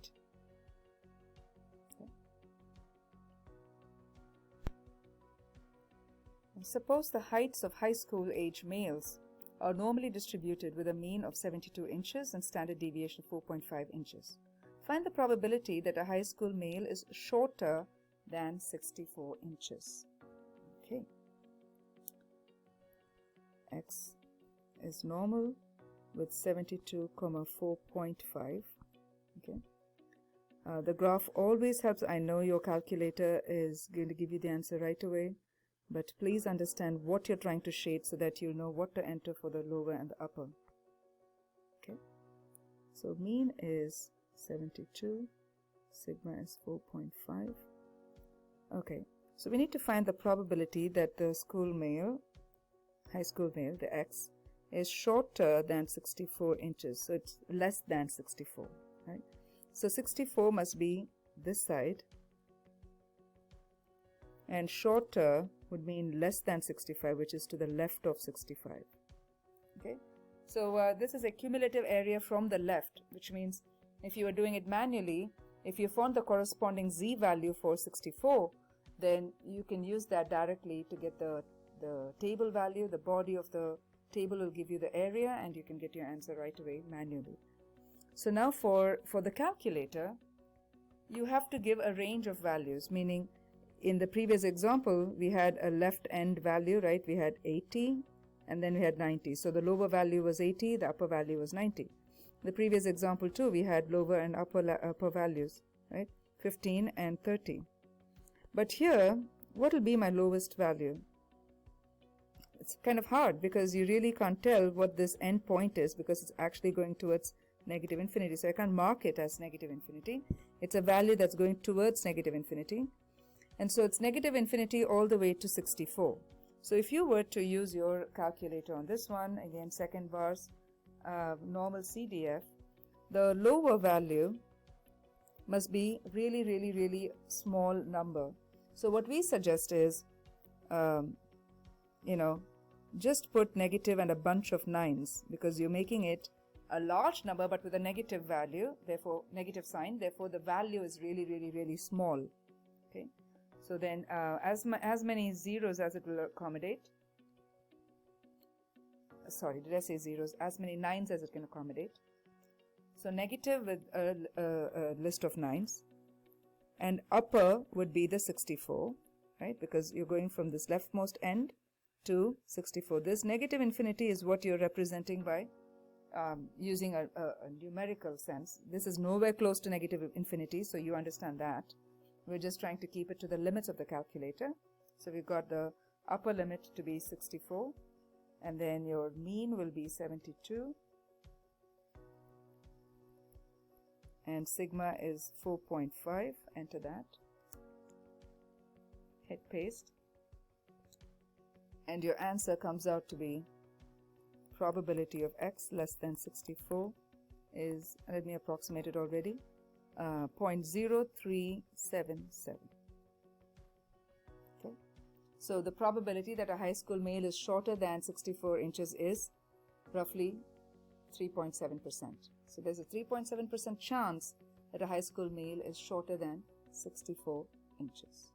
Suppose the heights of high school age males are normally distributed with a mean of 72 inches and standard deviation of 4.5 inches. Find the probability that a high school male is shorter than 64 inches. Okay. X is normal with 72,4.5. Okay. The graph always helps. I know your calculator is going to give you the answer right away, but please understand what you're trying to shade so that you know what to enter for the lower and the upper. Okay. So mean is 72, sigma is 4.5. Okay. So we need to find the probability that the school male, high school male, the X, is shorter than 64 inches. So it's less than 64, right? So 64 must be this side, and shorter would mean less than 65, which is to the left of 65. Okay. So this is a cumulative area from the left, which means if you are doing it manually, if you found the corresponding z value for 64, then you can use that directly to get the table value. The body of the table will give you the area, and you can get your answer right away manually. So now for the calculator, you have to give a range of values, meaning in the previous example, we had a left end value, right? We had 80 and then we had 90. So the lower value was 80, the upper value was 90. The previous example too, we had lower and upper values, right? 15 and 30. But here, what will be my lowest value? It's kind of hard because you really can't tell what this end point is because it's actually going towards negative infinity. So I can't mark it as negative infinity. It's a value that's going towards negative infinity. And so it's negative infinity all the way to 64. So if you were to use your calculator on this one, again second bars, normal CDF, the lower value must be really, really, really small number. So what we suggest is, just put negative and a bunch of nines, because you're making it a large number but with a negative value, therefore negative sign, therefore the value is really, really, really small. Okay, so then as many zeros as it will accommodate, sorry, did I say zeros? As many nines as it can accommodate. So negative with a list of nines, and upper would be the 64, right? Because you're going from this leftmost end to 64. This negative infinity is what you're representing by using a numerical sense. This is nowhere close to negative infinity, so you understand that. We're just trying to keep it to the limits of the calculator. So we've got the upper limit to be 64, and then your mean will be 72, and sigma is 4.5. Enter that, hit paste, and your answer comes out to be probability of x less than 64 is, let me approximate it already, 0.0377. Okay, so the probability that a high school male is shorter than 64 inches is roughly 3.7%. So there's a 3.7% chance that a high school male is shorter than 64 inches.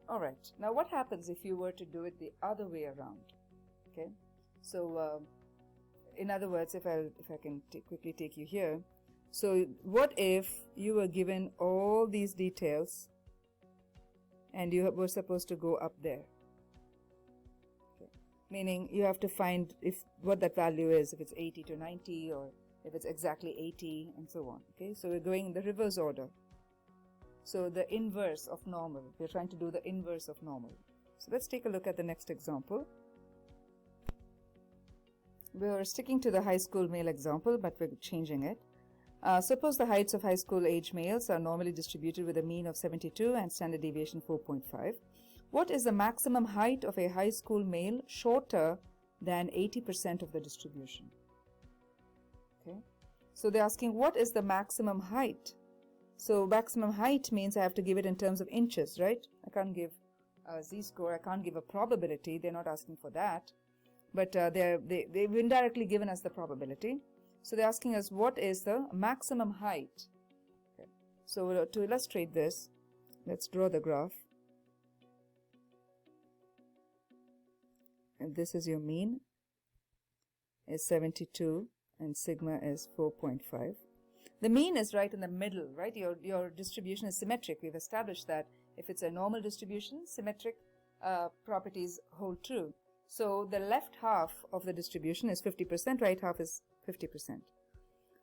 Alright, now what happens if you were to do it the other way around? Okay, so in other words, if I can quickly take you here. So what if you were given all these details and you were supposed to go up there? Okay. Meaning you have to find what that value is, if it's 80 to 90 or if it's exactly 80 and so on. Okay, so we're going in the reverse order. So the inverse of normal, we're trying to do the inverse of normal. So let's take a look at the next example. We're sticking to the high school male example, but we're changing it. Suppose the heights of high school age males are normally distributed with a mean of 72 and standard deviation 4.5. What is the maximum height of a high school male shorter than 80% of the distribution? Okay, so they're asking what is the maximum height. So maximum height means I have to give it in terms of inches, right? I can't give a z-score, I can't give a probability. They're not asking for that, but they've indirectly given us the probability. So they're asking us what is the maximum height. Okay. So to illustrate this, let's draw the graph. And this is your mean is 72 and sigma is 4.5. The mean is right in the middle, right? Your distribution is symmetric. We've established that if it's a normal distribution, symmetric properties hold true. So the left half of the distribution is 50%, right half is 50%,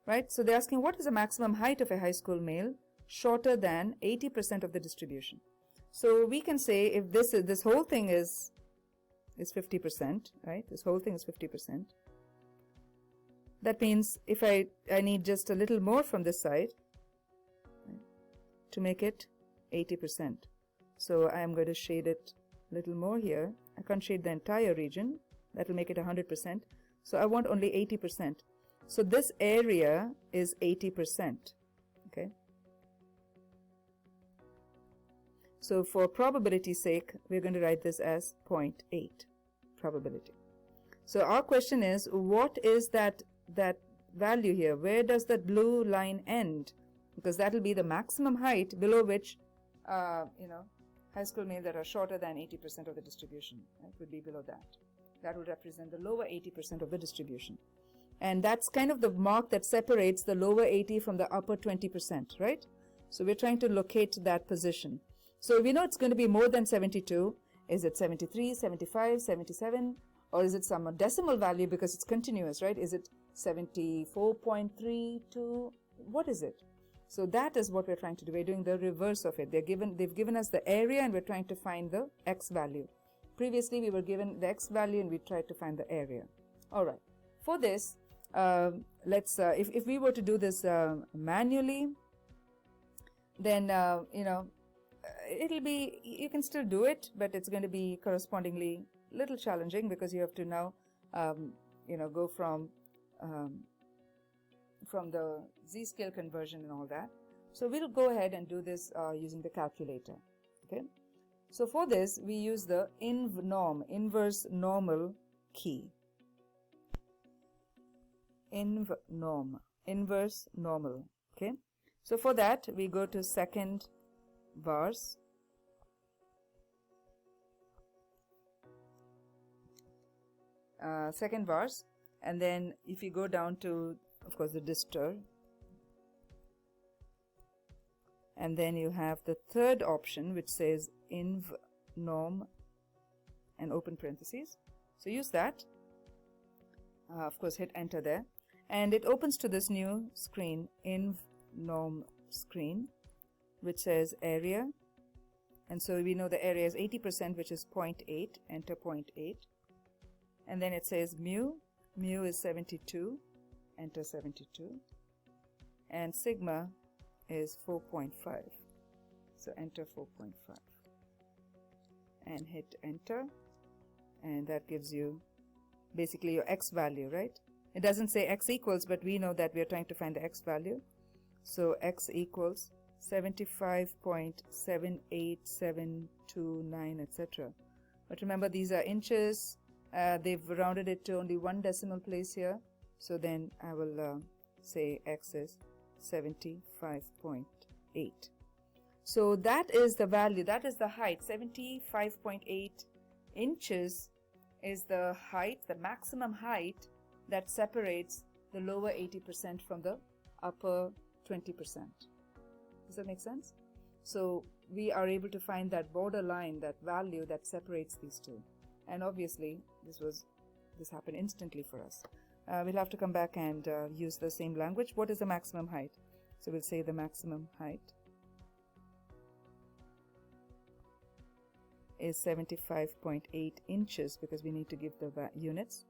right? So they're asking what is the maximum height of a high school male shorter than 80% of the distribution. So we can say if this whole thing is 50%, right? This whole thing is 50%. That means if I need just a little more from this side, right, to make it 80%. So I am going to shade it a little more here. I can't shade the entire region. That will make it 100%. So I want only 80%. So this area is 80%. Okay. So for probability's sake, we're going to write this as 0.8 probability. So our question is, what is that value here? Where does that blue line end? Because that will be the maximum height below which high school males that are shorter than 80% of the distribution, right, would be below that. That would represent the lower 80% of the distribution, and that's kind of the mark that separates the lower 80 from the upper 20%, right? So we're trying to locate that position. So we know it's going to be more than 72. Is it 73, 75, 77, or is it some decimal value because it's continuous, right? Is it 74.32? What is it? So that is what we're trying to do. We're doing the reverse of it. They've given us the area and we're trying to find the x value. Previously we were given the x value and we tried to find the area. All right. For this, let's if we were to do this manually, then it'll be, you can still do it, but it's going to be correspondingly little challenging because you have to now go from the z-scale conversion and all that. So we'll go ahead and do this using the calculator. Okay, so for this we use the inverse normal key. Inverse normal. Okay, so for that we go to second vars, and then if you go down to, of course, the distor, and then you have the third option which says inv norm and open parentheses. So use that, of course, hit enter there, and it opens to this new screen, inv norm screen, which says area, and so we know the area is 80%, which is 0.8, enter 0.8, and then it says mu is 72, enter 72, and sigma is 4.5, so enter 4.5 and hit enter, and that gives you basically your x value, right? It doesn't say x equals, but we know that we are trying to find the x value, so x equals 75.78729, etc. But remember, these are inches. They've rounded it to only one decimal place here, so then I will say x is 75.8. So that is the value, that is the height. 75.8 inches is the height, the maximum height that separates the lower 80% from the upper 20%. Does that make sense? So we are able to find that border line, that value that separates these two. And obviously this happened instantly for us. We'll have to come back and use the same language. What is the maximum height? So we'll say the maximum height is 75.8 inches because we need to give the units.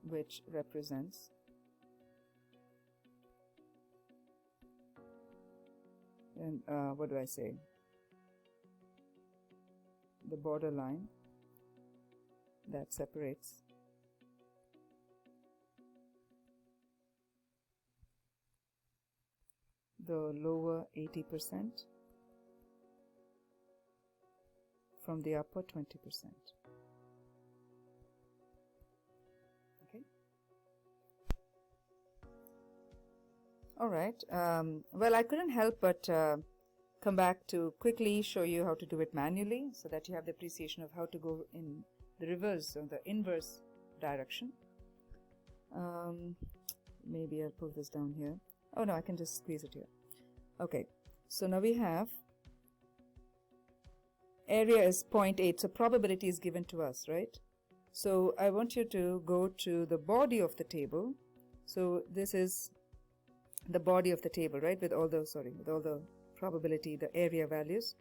Which represents what do I say? The border line that separates the lower 80% from the upper 20%. Okay. All right. Well, I couldn't help but come back to quickly show you how to do it manually so that you have the appreciation of how to go in the reverse or the inverse direction. Maybe I'll pull this down here. Oh no, I can just squeeze it here. Okay, so now we have area is 0.8, so probability is given to us, right? So I want you to go to the body of the table. So this is the body of the table, right, with all the probability, the area values.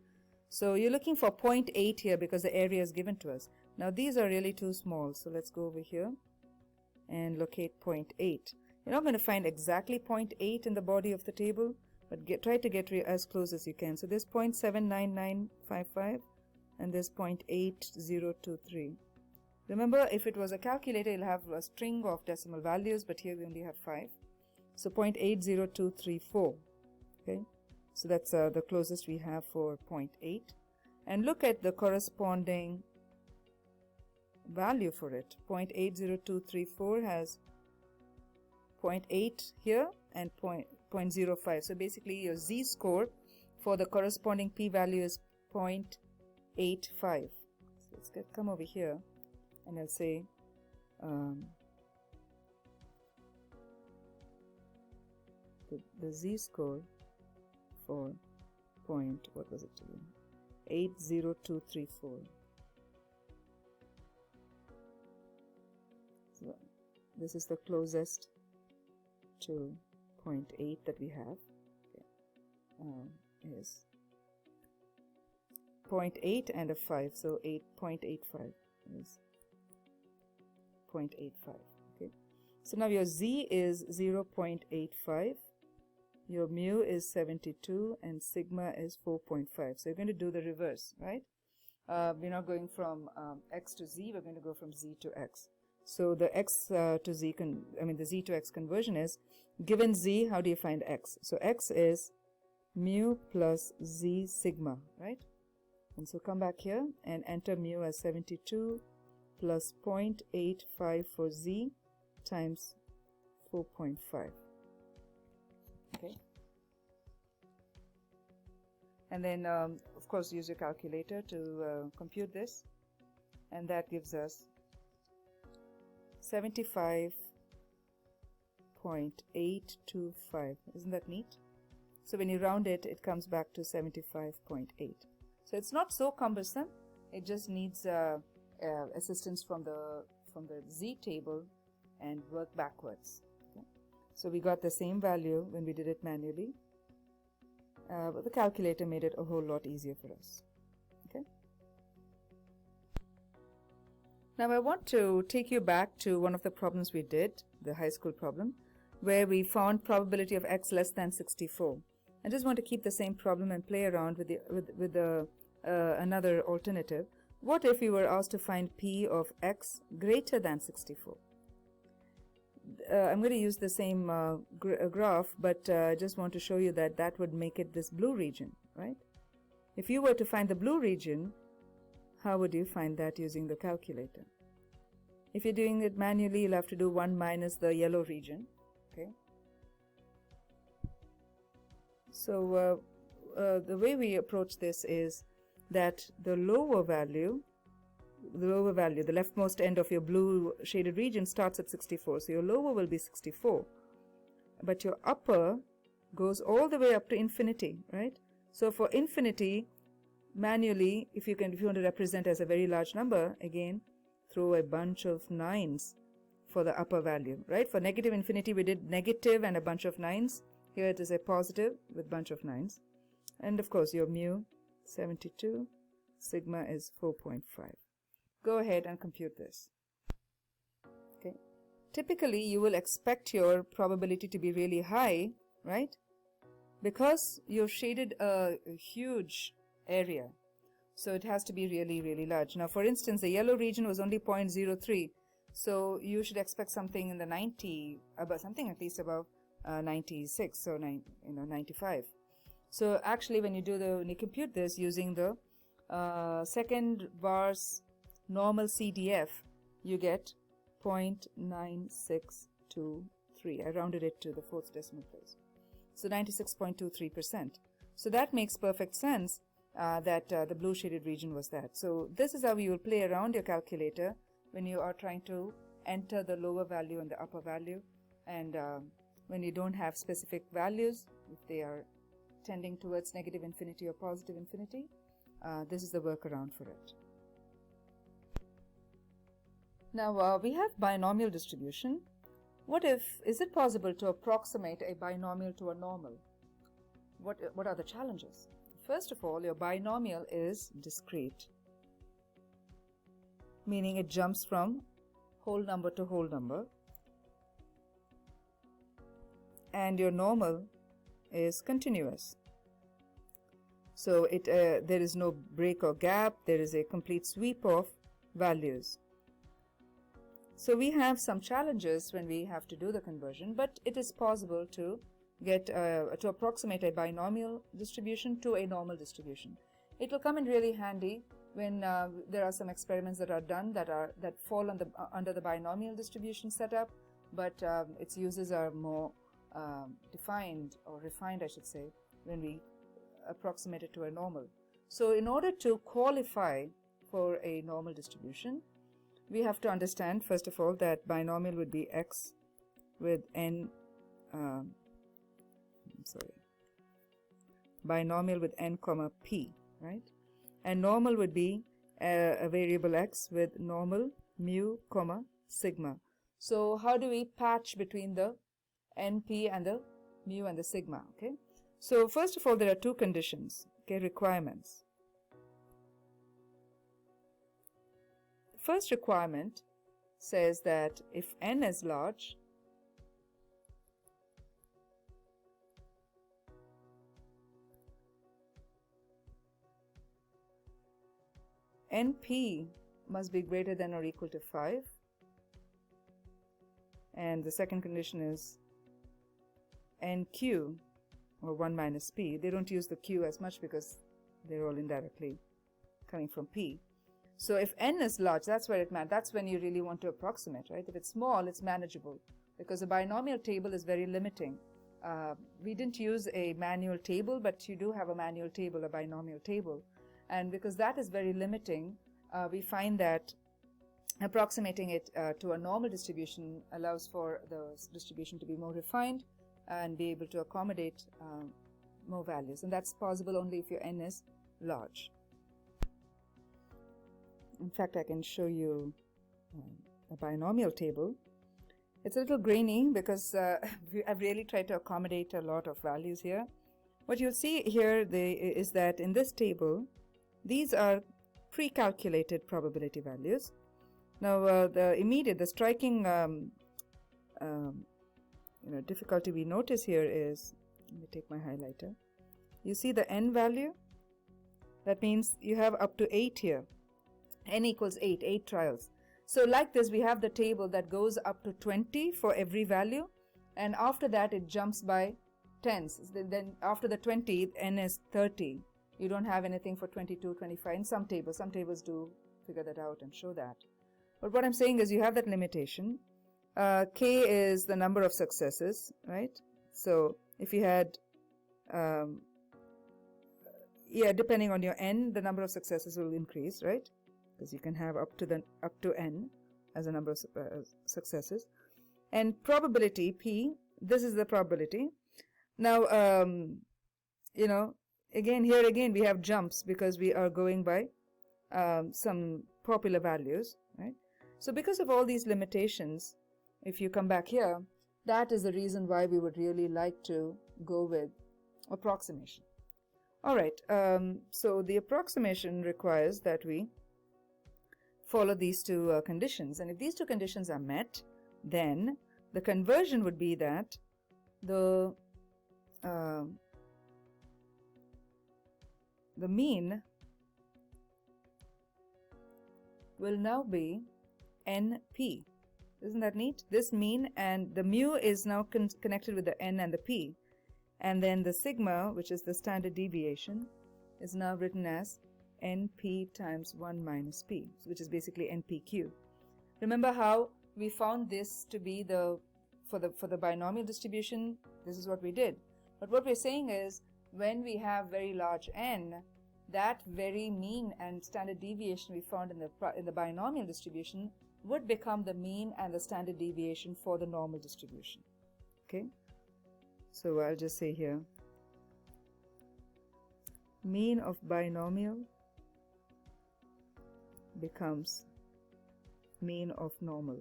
So you're looking for 0.8 here because the area is given to us. Now these are really too small, so let's go over here and locate 0.8. You're not going to find exactly 0.8 in the body of the table, but try to get as close as you can. So there's 0.79955 and there's 0.8023. Remember, if it was a calculator, you'll have a string of decimal values, but here we only have 5. So 0.80234. Okay, so that's the closest we have for 0.8. And look at the corresponding value for it. 0.80234 has 0.8 here and 0.05. So basically your z-score for the corresponding p-value is 0.85. So let's come over here and I'll say the z-score for what was it again? 80234. So this is the closest to 0.8 that we have. Okay. Is 0.8 and a 5, so 8.85 is 0.85. Okay, So now your z is 0.85, your mu is 72, and sigma is 4.5. So you're going to do the reverse, right? We're not going from x to z, we're going to go from z to x. So the x to z, the z to x conversion is, given z, how do you find x? So x is mu plus z sigma, right? And so come back here and enter mu as 72 plus 0.85 for z times 4.5. Okay. And then, of course, use your calculator to compute this. And that gives us 75.825. Isn't that neat? So when you round it, it comes back to 75.8. So it's not so cumbersome. It just needs assistance from the z table and work backwards. Okay. So we got the same value when we did it manually, but the calculator made it a whole lot easier for us. Okay. Now I want to take you back to one of the problems we did, the high school problem, where we found probability of x less than 64. I just want to keep the same problem and play around with another alternative. What if we were asked to find p of x greater than 64? I'm going to use the same graph, but I just want to show you that that would make it this blue region, right? If you were to find the blue region, how would you find that using the calculator? If you're doing it manually, you'll have to do 1 minus the yellow region. Okay. So the way we approach this is that the lower value, the leftmost end of your blue shaded region starts at 64. So your lower will be 64, but your upper goes all the way up to infinity, right? So for infinity, manually, if you want to represent as a very large number, again, throw a bunch of 9s for the upper value, right? For negative infinity, we did negative and a bunch of 9s. Here it is a positive with bunch of 9s. And of course, your mu, 72, sigma is 4.5. Go ahead and compute this. Okay. Typically, you will expect your probability to be really high, right? Because you've shaded a huge area. So it has to be really, really large. Now, for instance, the yellow region was only 0.03. So you should expect something in the 90, something at least above 96 or 95. So actually, when you compute this using the second bar's normal CDF, you get 0.9623. I rounded it to the fourth decimal place. So 96.23%. So that makes perfect sense that the blue shaded region was that. So this is how you will play around your calculator when you are trying to enter the lower value and the upper value, and when you don't have specific values, if they are tending towards negative infinity or positive infinity, this is the workaround for it. Now we have binomial distribution. Is it possible to approximate a binomial to a normal? What are the challenges? First of all, your binomial is discrete, meaning it jumps from whole number to whole number, and your normal is continuous. So there is no break or gap, there is a complete sweep of values. So we have some challenges when we have to do the conversion, but it is possible to get to approximate a binomial distribution to a normal distribution. It will come in really handy when there are some experiments that are done that fall under the binomial distribution setup, but its uses are more defined or refined, I should say, when we approximate it to a normal. So in order to qualify for a normal distribution, we have to understand, first of all, that binomial would be x with n, binomial with n comma p, right? And normal would be a variable x with normal mu comma sigma. So how do we patch between the np and the mu and the sigma? Okay, so first of all, there are two conditions, okay, requirements. The first requirement says that if n is large, NP must be greater than or equal to 5. And the second condition is NQ, or 1 minus P. They don't use the Q as much because they're all indirectly coming from P. So if N is large, that's where it matters. That's when you really want to approximate, right? If it's small, it's manageable, because a binomial table is very limiting. We didn't use a manual table, but you do have a manual table, a binomial table. And because that is very limiting, we find that approximating it to a normal distribution allows for the distribution to be more refined and be able to accommodate more values. And that's possible only if your N is large. In fact, I can show you a binomial table. It's a little grainy because I've really tried to accommodate a lot of values here. What you'll see here is that in this table, these are pre-calculated probability values. Now, the striking difficulty we notice here is, let me take my highlighter. You see the N value? That means you have up to 8 here. N equals 8 trials. So like this, we have the table that goes up to 20 for every value, and after that it jumps by tens. Then after the 20, N is 30. You don't have anything for 22, 25 in some tables. Some tables do figure that out and show that. But what I'm saying is you have that limitation. K is the number of successes, right? So if you had, depending on your N, the number of successes will increase, right? Because you can have up to N as a number of successes. And probability, P, this is the probability. Now, again we have jumps because we are going by some popular values, right? So because of all these limitations, if you come back here, that is the reason why we would really like to go with approximation. All right, so the approximation requires that we follow these two conditions, and if these two conditions are met, then the conversion would be that the mean will now be NP. Isn't that neat? This mean, and the mu is now connected with the N and the P, and then the sigma, which is the standard deviation, is now written as NP times 1 minus P, which is basically NPQ. Remember how we found this to be for the binomial distribution? This is what we did. But what we're saying is, when we have very large N, that very mean and standard deviation we found in the binomial distribution would become the mean and the standard deviation for the normal distribution. Okay, so I'll just say here, mean of binomial becomes mean of normal,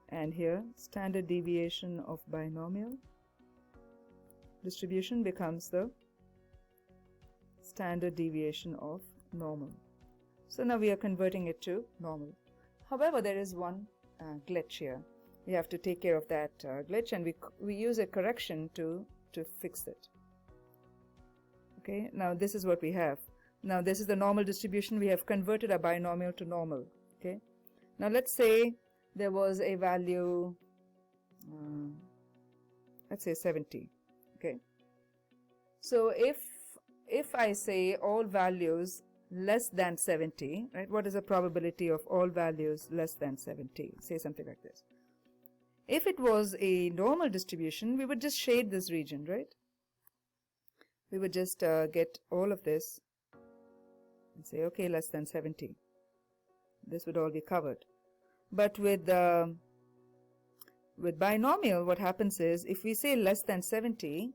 and here standard deviation of binomial distribution becomes the standard deviation of normal. So now we are converting it to normal. However, there is one glitch here. We have to take care of that glitch, and we use a correction to fix it. Okay, now this is what we have. Now this is the normal distribution. We have converted a binomial to normal. Okay, now let's say there was a value, let's say 70. Okay, so if I say all values less than 70, right, what is the probability of all values less than 70? Say something like this. If it was a normal distribution, we would just shade this region, right? We would just get all of this and say, okay, less than 70. This would all be covered. But with binomial, what happens is, if we say less than 70,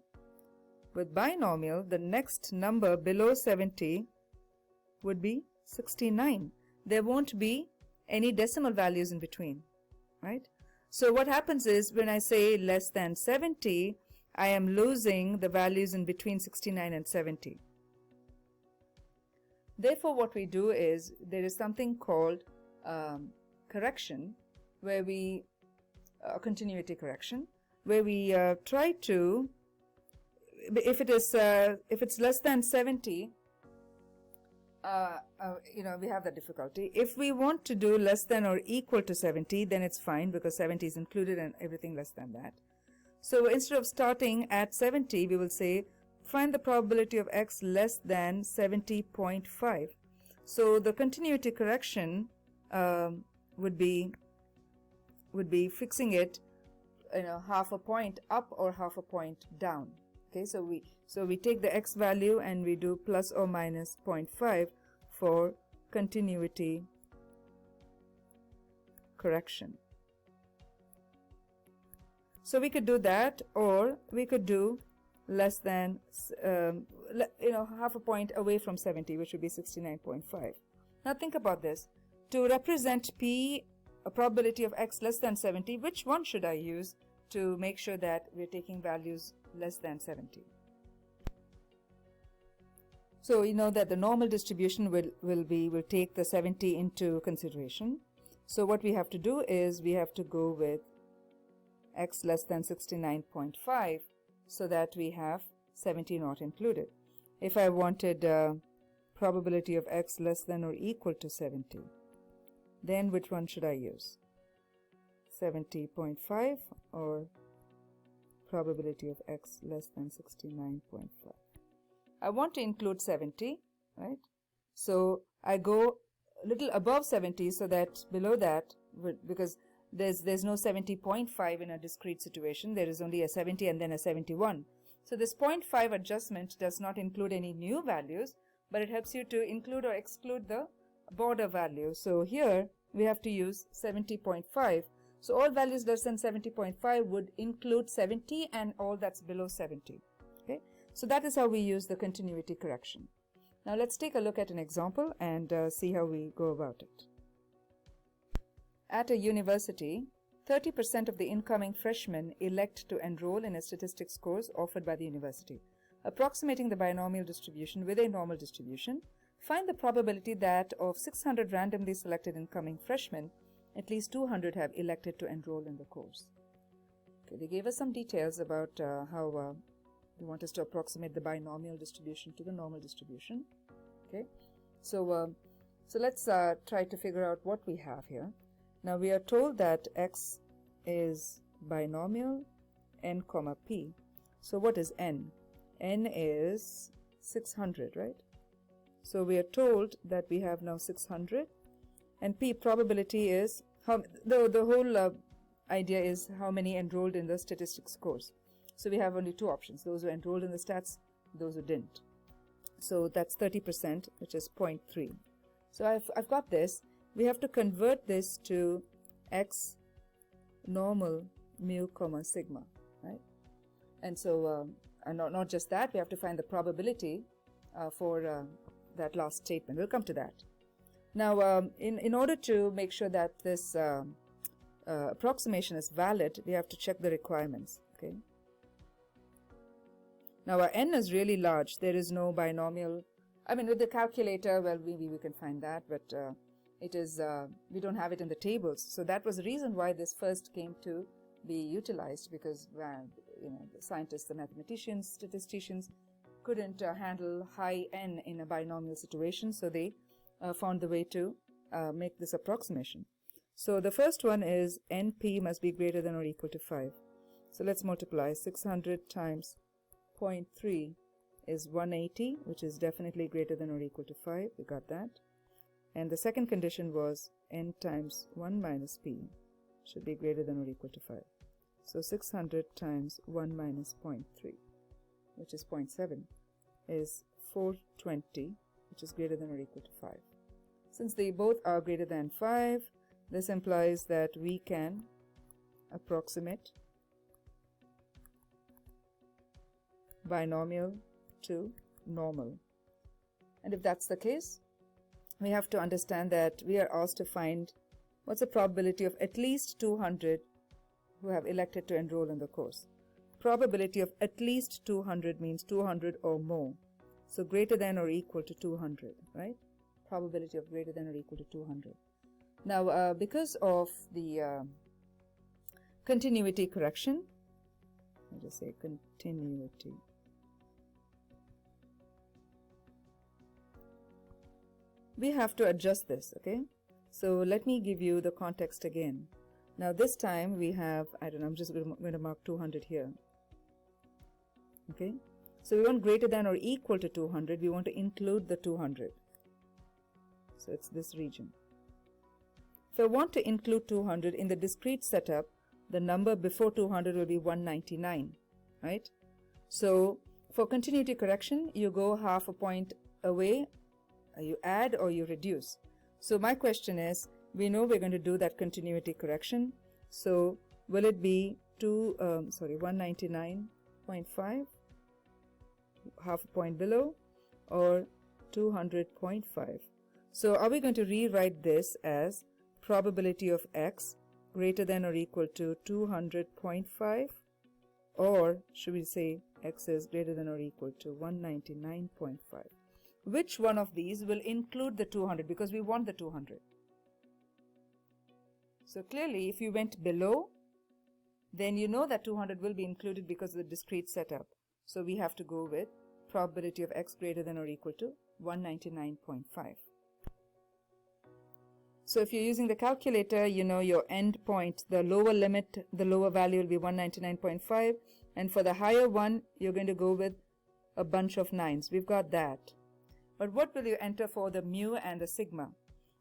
with binomial, the next number below 70 would be 69. There won't be any decimal values in between, right? So what happens is, when I say less than 70, I am losing the values in between 69 and 70. Therefore, what we do is, there is something called correction, where we continuity correction, where we try to, if it's less than 70, we have that difficulty. If we want to do less than or equal to 70, then it's fine because 70 is included and everything less than that. So instead of starting at 70, we will say find the probability of x less than 70.5. So the continuity correction would be fixing it, half a point up or half a point down. Okay, so we take the x value and we do plus or minus 0.5 for continuity correction. So we could do that, or we could do less than half a point away from 70, which would be 69.5. Now think about this. To represent p, a probability of x less than 70, which one should I use to make sure that we're taking values less than 70? So you know that the normal distribution will take the 70 into consideration. So what we have to do is we have to go with x less than 69.5 so that we have 70 not included. If I wanted probability of x less than or equal to 70, then which one should I use? 70.5 or probability of x less than 69.5? I want to include 70, right? So I go a little above 70 so that below that, because there's no 70.5 in a discrete situation, there is only a 70 and then a 71. So this 0.5 adjustment does not include any new values, but it helps you to include or exclude the border value. So here we have to use 70.5. So all values less than 70.5 would include 70 and all that's below 70. Okay, so that is how we use the continuity correction. Now let's take a look at an example and see how we go about it. At a university, 30% of the incoming freshmen elect to enroll in a statistics course offered by the university. Approximating the binomial distribution with a normal distribution, find the probability that of 600 randomly selected incoming freshmen, at least 200 have elected to enroll in the course. Okay, they gave us some details about how they want us to approximate the binomial distribution to the normal distribution. Okay, so let's try to figure out what we have here. Now we are told that x is binomial n comma p. So what is n? N is 600, right? So we are told that we have now 600, and p, probability is how the whole idea is how many enrolled in the statistics course. So we have only two options: those who enrolled in the stats, those who didn't. So that's 30%, which is 0.3. So I've got this. We have to convert this to x normal mu comma sigma, right? And so not just that, we have to find the probability for that last statement. We'll come to that. Now, in order to make sure that this approximation is valid, we have to check the requirements. Okay. Now our n is really large. There is no binomial. I mean, with the calculator, well, maybe we can find that, but it is we don't have it in the tables. So that was the reason why this first came to be utilized, because the scientists, the mathematicians, statisticians couldn't handle high n in a binomial situation, so they found the way to make this approximation. So the first one is np must be greater than or equal to 5. So let's multiply. 600 times 0.3 is 180, which is definitely greater than or equal to 5. We got that. And the second condition was n times 1 minus p should be greater than or equal to 5. So 600 times 1 minus 0.3, which is 0.7, is 420, which is greater than or equal to 5. Since they both are greater than 5, this implies that we can approximate binomial to normal. And if that's the case, we have to understand that we are asked to find what's the probability of at least 200 who have elected to enroll in the course. Probability of at least 200 means 200 or more. So greater than or equal to 200, right? Probability of greater than or equal to 200. Now, because of the continuity correction, I'll just say continuity we have to adjust this, okay? So let me give you the context again. Now this time we have, I don't know, I'm just going to mark 200 here. Okay, so we want greater than or equal to 200. We want to include the 200. So it's this region. If I want to include 200 in the discrete setup, the number before 200 will be 199, right? So for continuity correction, you go half a point away, you add or you reduce. So my question is, we know we're going to do that continuity correction. So will it be 199.5, half a point below, or 200.5? So are we going to rewrite this as probability of x greater than or equal to 200.5, or should we say x is greater than or equal to 199.5? Which one of these will include the 200, because we want the 200? So clearly if you went below, then you know that 200 will be included because of the discrete setup. So we have to go with probability of x greater than or equal to 199.5. So if you're using the calculator, you know your end point, the lower limit, the lower value will be 199.5, and for the higher one, you're going to go with a bunch of 9s. We've got that. But what will you enter for the mu and the sigma?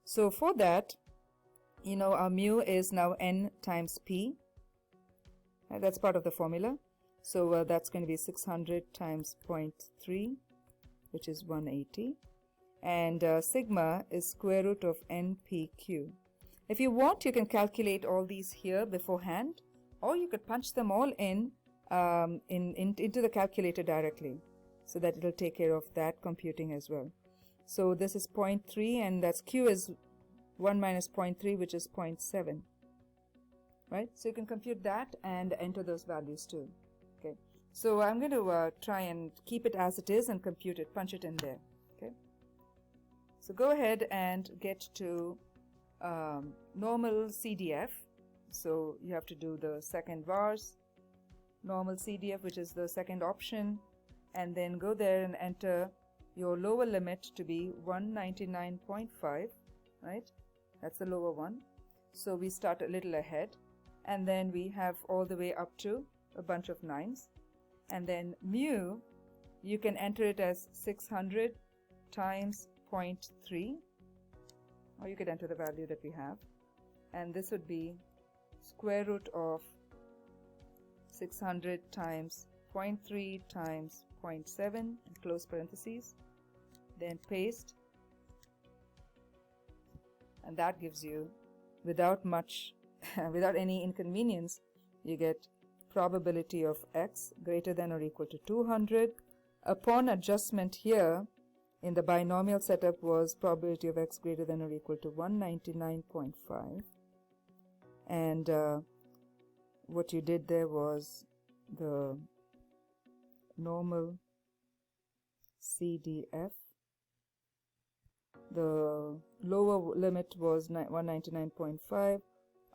So for that, you know our mu is now n times p. That's part of the formula. So that's going to be 600 times 0.3, which is 180. And sigma is square root of npq. If you want, you can calculate all these here beforehand, or you could punch them all into the calculator directly, so that it'll take care of that computing as well. So this is 0.3, and that's q is 1 minus 0.3, which is 0.7. Right? So you can compute that and enter those values too. Okay. So I'm going to try and keep it as it is and compute it, punch it in there. Okay. So go ahead and get to normal CDF. So you have to do the second vars, normal CDF, which is the second option, and then go there and enter your lower limit to be 199.5, right? That's the lower one. So we start a little ahead, and then we have all the way up to a bunch of 9s. And then mu, you can enter it as 600 times 0.3, or you could enter the value that we have, and this would be square root of 600 times 0.3 times 0.7 and close parentheses, then paste, and that gives you, without much without any inconvenience, you get probability of x greater than or equal to 200. Upon adjustment here in the binomial setup was probability of x greater than or equal to 199.5, and what you did there was the normal CDF. The lower limit was 199.5,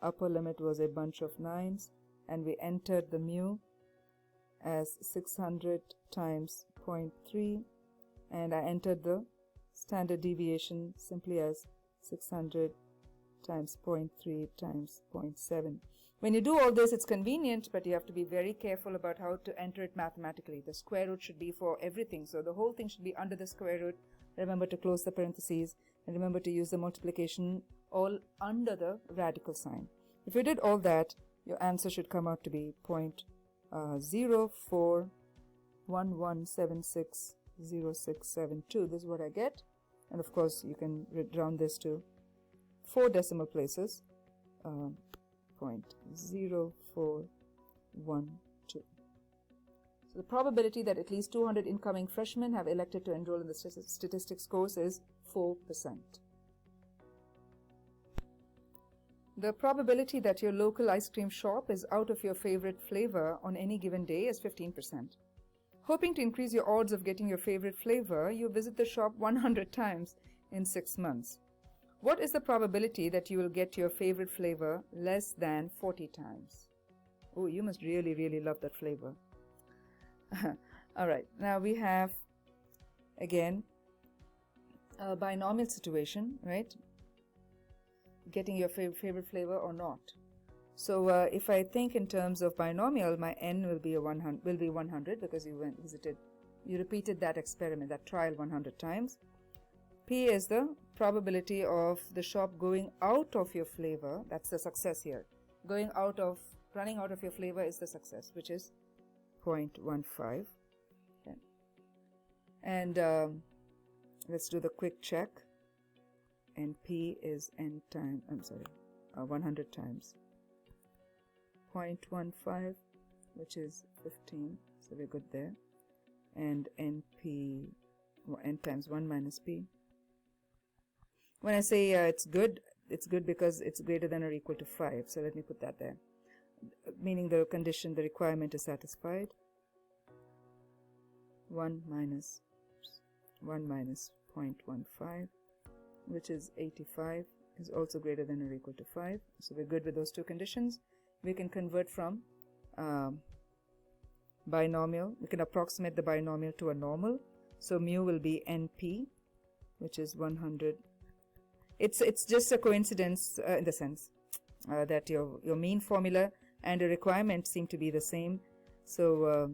upper limit was a bunch of 9s, and we entered the mu as 600 times 0.3, and I entered the standard deviation simply as 600 times 0.3 times 0.7. When you do all this, it's convenient, but you have to be very careful about how to enter it mathematically. The square root should be for everything, so the whole thing should be under the square root. Remember to close the parentheses, and remember to use the multiplication all under the radical sign. If you did all that, your answer should come out to be 0.0411760672. This is what I get, and of course you can round this to 4 decimal places, 0.0412. So the probability that at least 200 incoming freshmen have elected to enroll in the statistics course is 4%. The probability that your local ice cream shop is out of your favorite flavor on any given day is 15%. Hoping to increase your odds of getting your favorite flavor, you visit the shop 100 times in 6 months. What is the probability that you will get your favorite flavor less than 40 times? Oh, you must really, really love that flavor. All right, now we have, again, binomial situation, right? Getting your favorite flavor or not. So if I think in terms of binomial, my n will be 100 because you repeated that experiment, that trial 100 times. P is the probability of the shop going out of your flavor. That's the success here. Running out of your flavor is the success, which is 0.15. Okay. And let's do the quick check. And P is 100 times 0.15, which is 15. So we're good there. And n times 1 minus P. When I say it's good because it's greater than or equal to 5. So let me put that there. Meaning the requirement is satisfied. 1 minus 0.15, which is 85, is also greater than or equal to 5. So we're good with those two conditions. We can convert from binomial. We can approximate the binomial to a normal. So mu will be NP, which is 100. It's just a coincidence in the sense that your mean formula and the requirement seem to be the same. So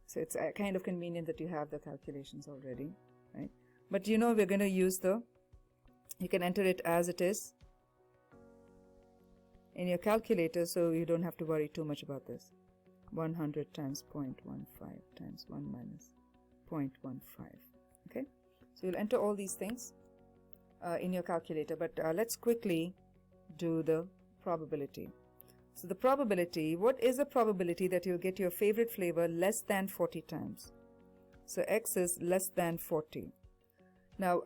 so it's kind of convenient that you have the calculations already, right? But we're going to use you can enter it as it is in your calculator, so you don't have to worry too much about this. 100 times 0.15 times 1 minus 0.15. Okay, so you'll enter all these things in your calculator, but let's quickly do the probability. So the probability, what is the probability that you'll get your favorite flavor less than 40 times? So X is less than 40. Now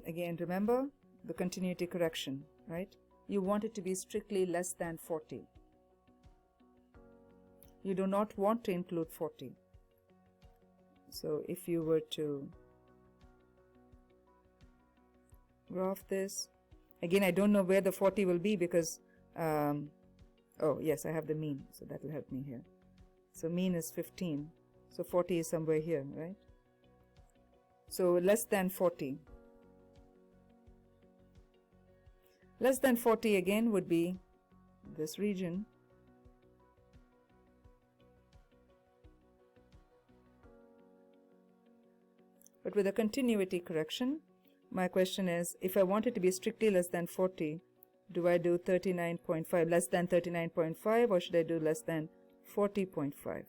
again, remember the continuity correction, right? You want it to be strictly less than 40. You do not want to include 40. So if you were to graph this, again, I don't know where the 40 will be because oh yes, I have the mean, so that will help me here. So mean is 15, so 40 is somewhere here, right? So less than 40. Less than 40 again would be this region. But with a continuity correction, my question is, if I want it to be strictly less than 40, do I do 39.5, less than 39.5, or should I do less than 40.5?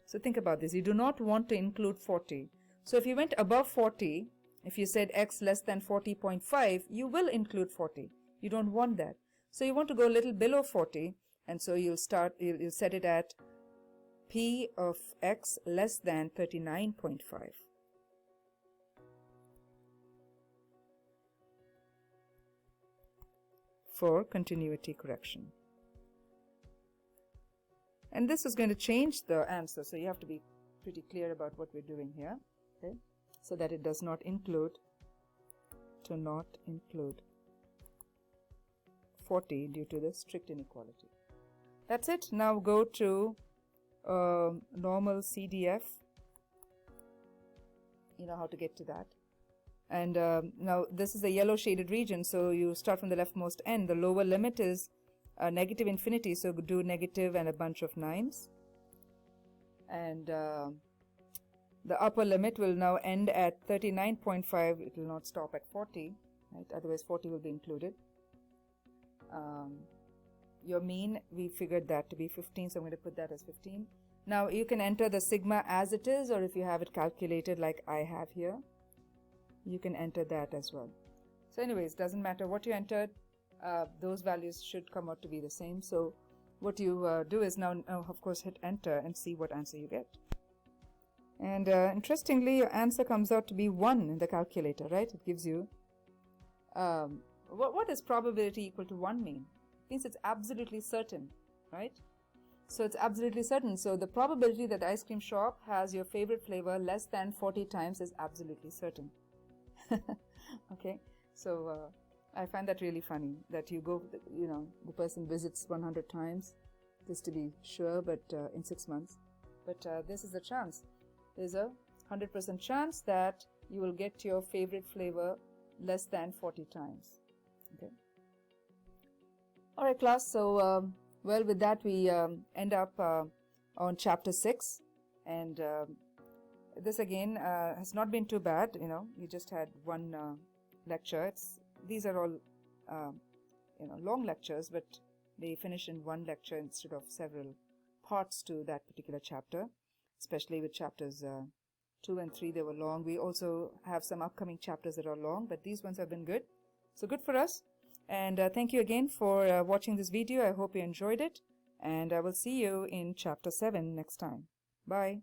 So think about this. You do not want to include 40. So if you went above 40, if you said X less than 40.5, you will include 40. You don't want that. So you want to go a little below 40, and so you'll set it at P of X less than 39.5. For continuity correction. And this is going to change the answer, so you have to be pretty clear about what we're doing here, okay? So that it does not include 40 due to the strict inequality. That's it. Now go to normal CDF. You know how to get to that. And now this is the yellow shaded region, so you start from the leftmost end. The lower limit is negative infinity, so do negative and a bunch of 9s. And the upper limit will now end at 39.5. It will not stop at 40, right? Otherwise 40 will be included. Your mean, we figured that to be 15, so I'm going to put that as 15. Now you can enter the sigma as it is, or if you have it calculated like I have here, you can enter that as well. So anyways, doesn't matter what you entered, those values should come out to be the same. So what you do is now of course hit enter and see what answer you get. And interestingly, your answer comes out to be 1 in the calculator, right? It gives you what does probability equal to 1 mean? It means it's absolutely certain, right? So it's absolutely certain. So the probability that the ice cream shop has your favorite flavor less than 40 times is absolutely certain. Okay, so I find that really funny that you go, the person visits 100 times just to be sure, but in 6 months. But this is the chance. There's a 100% chance that you will get your favorite flavor less than 40 times. Okay. All right, class. So, well, with that, we end up on chapter 6. And this again has not been too bad. We just had one lecture. These are all, long lectures, but they finish in one lecture instead of several parts to that particular chapter, especially with chapters 2 and 3. They were long. We also have some upcoming chapters that are long, but these ones have been good. So good for us. And thank you again for watching this video. I hope you enjoyed it. And I will see you in chapter 7 next time. Bye.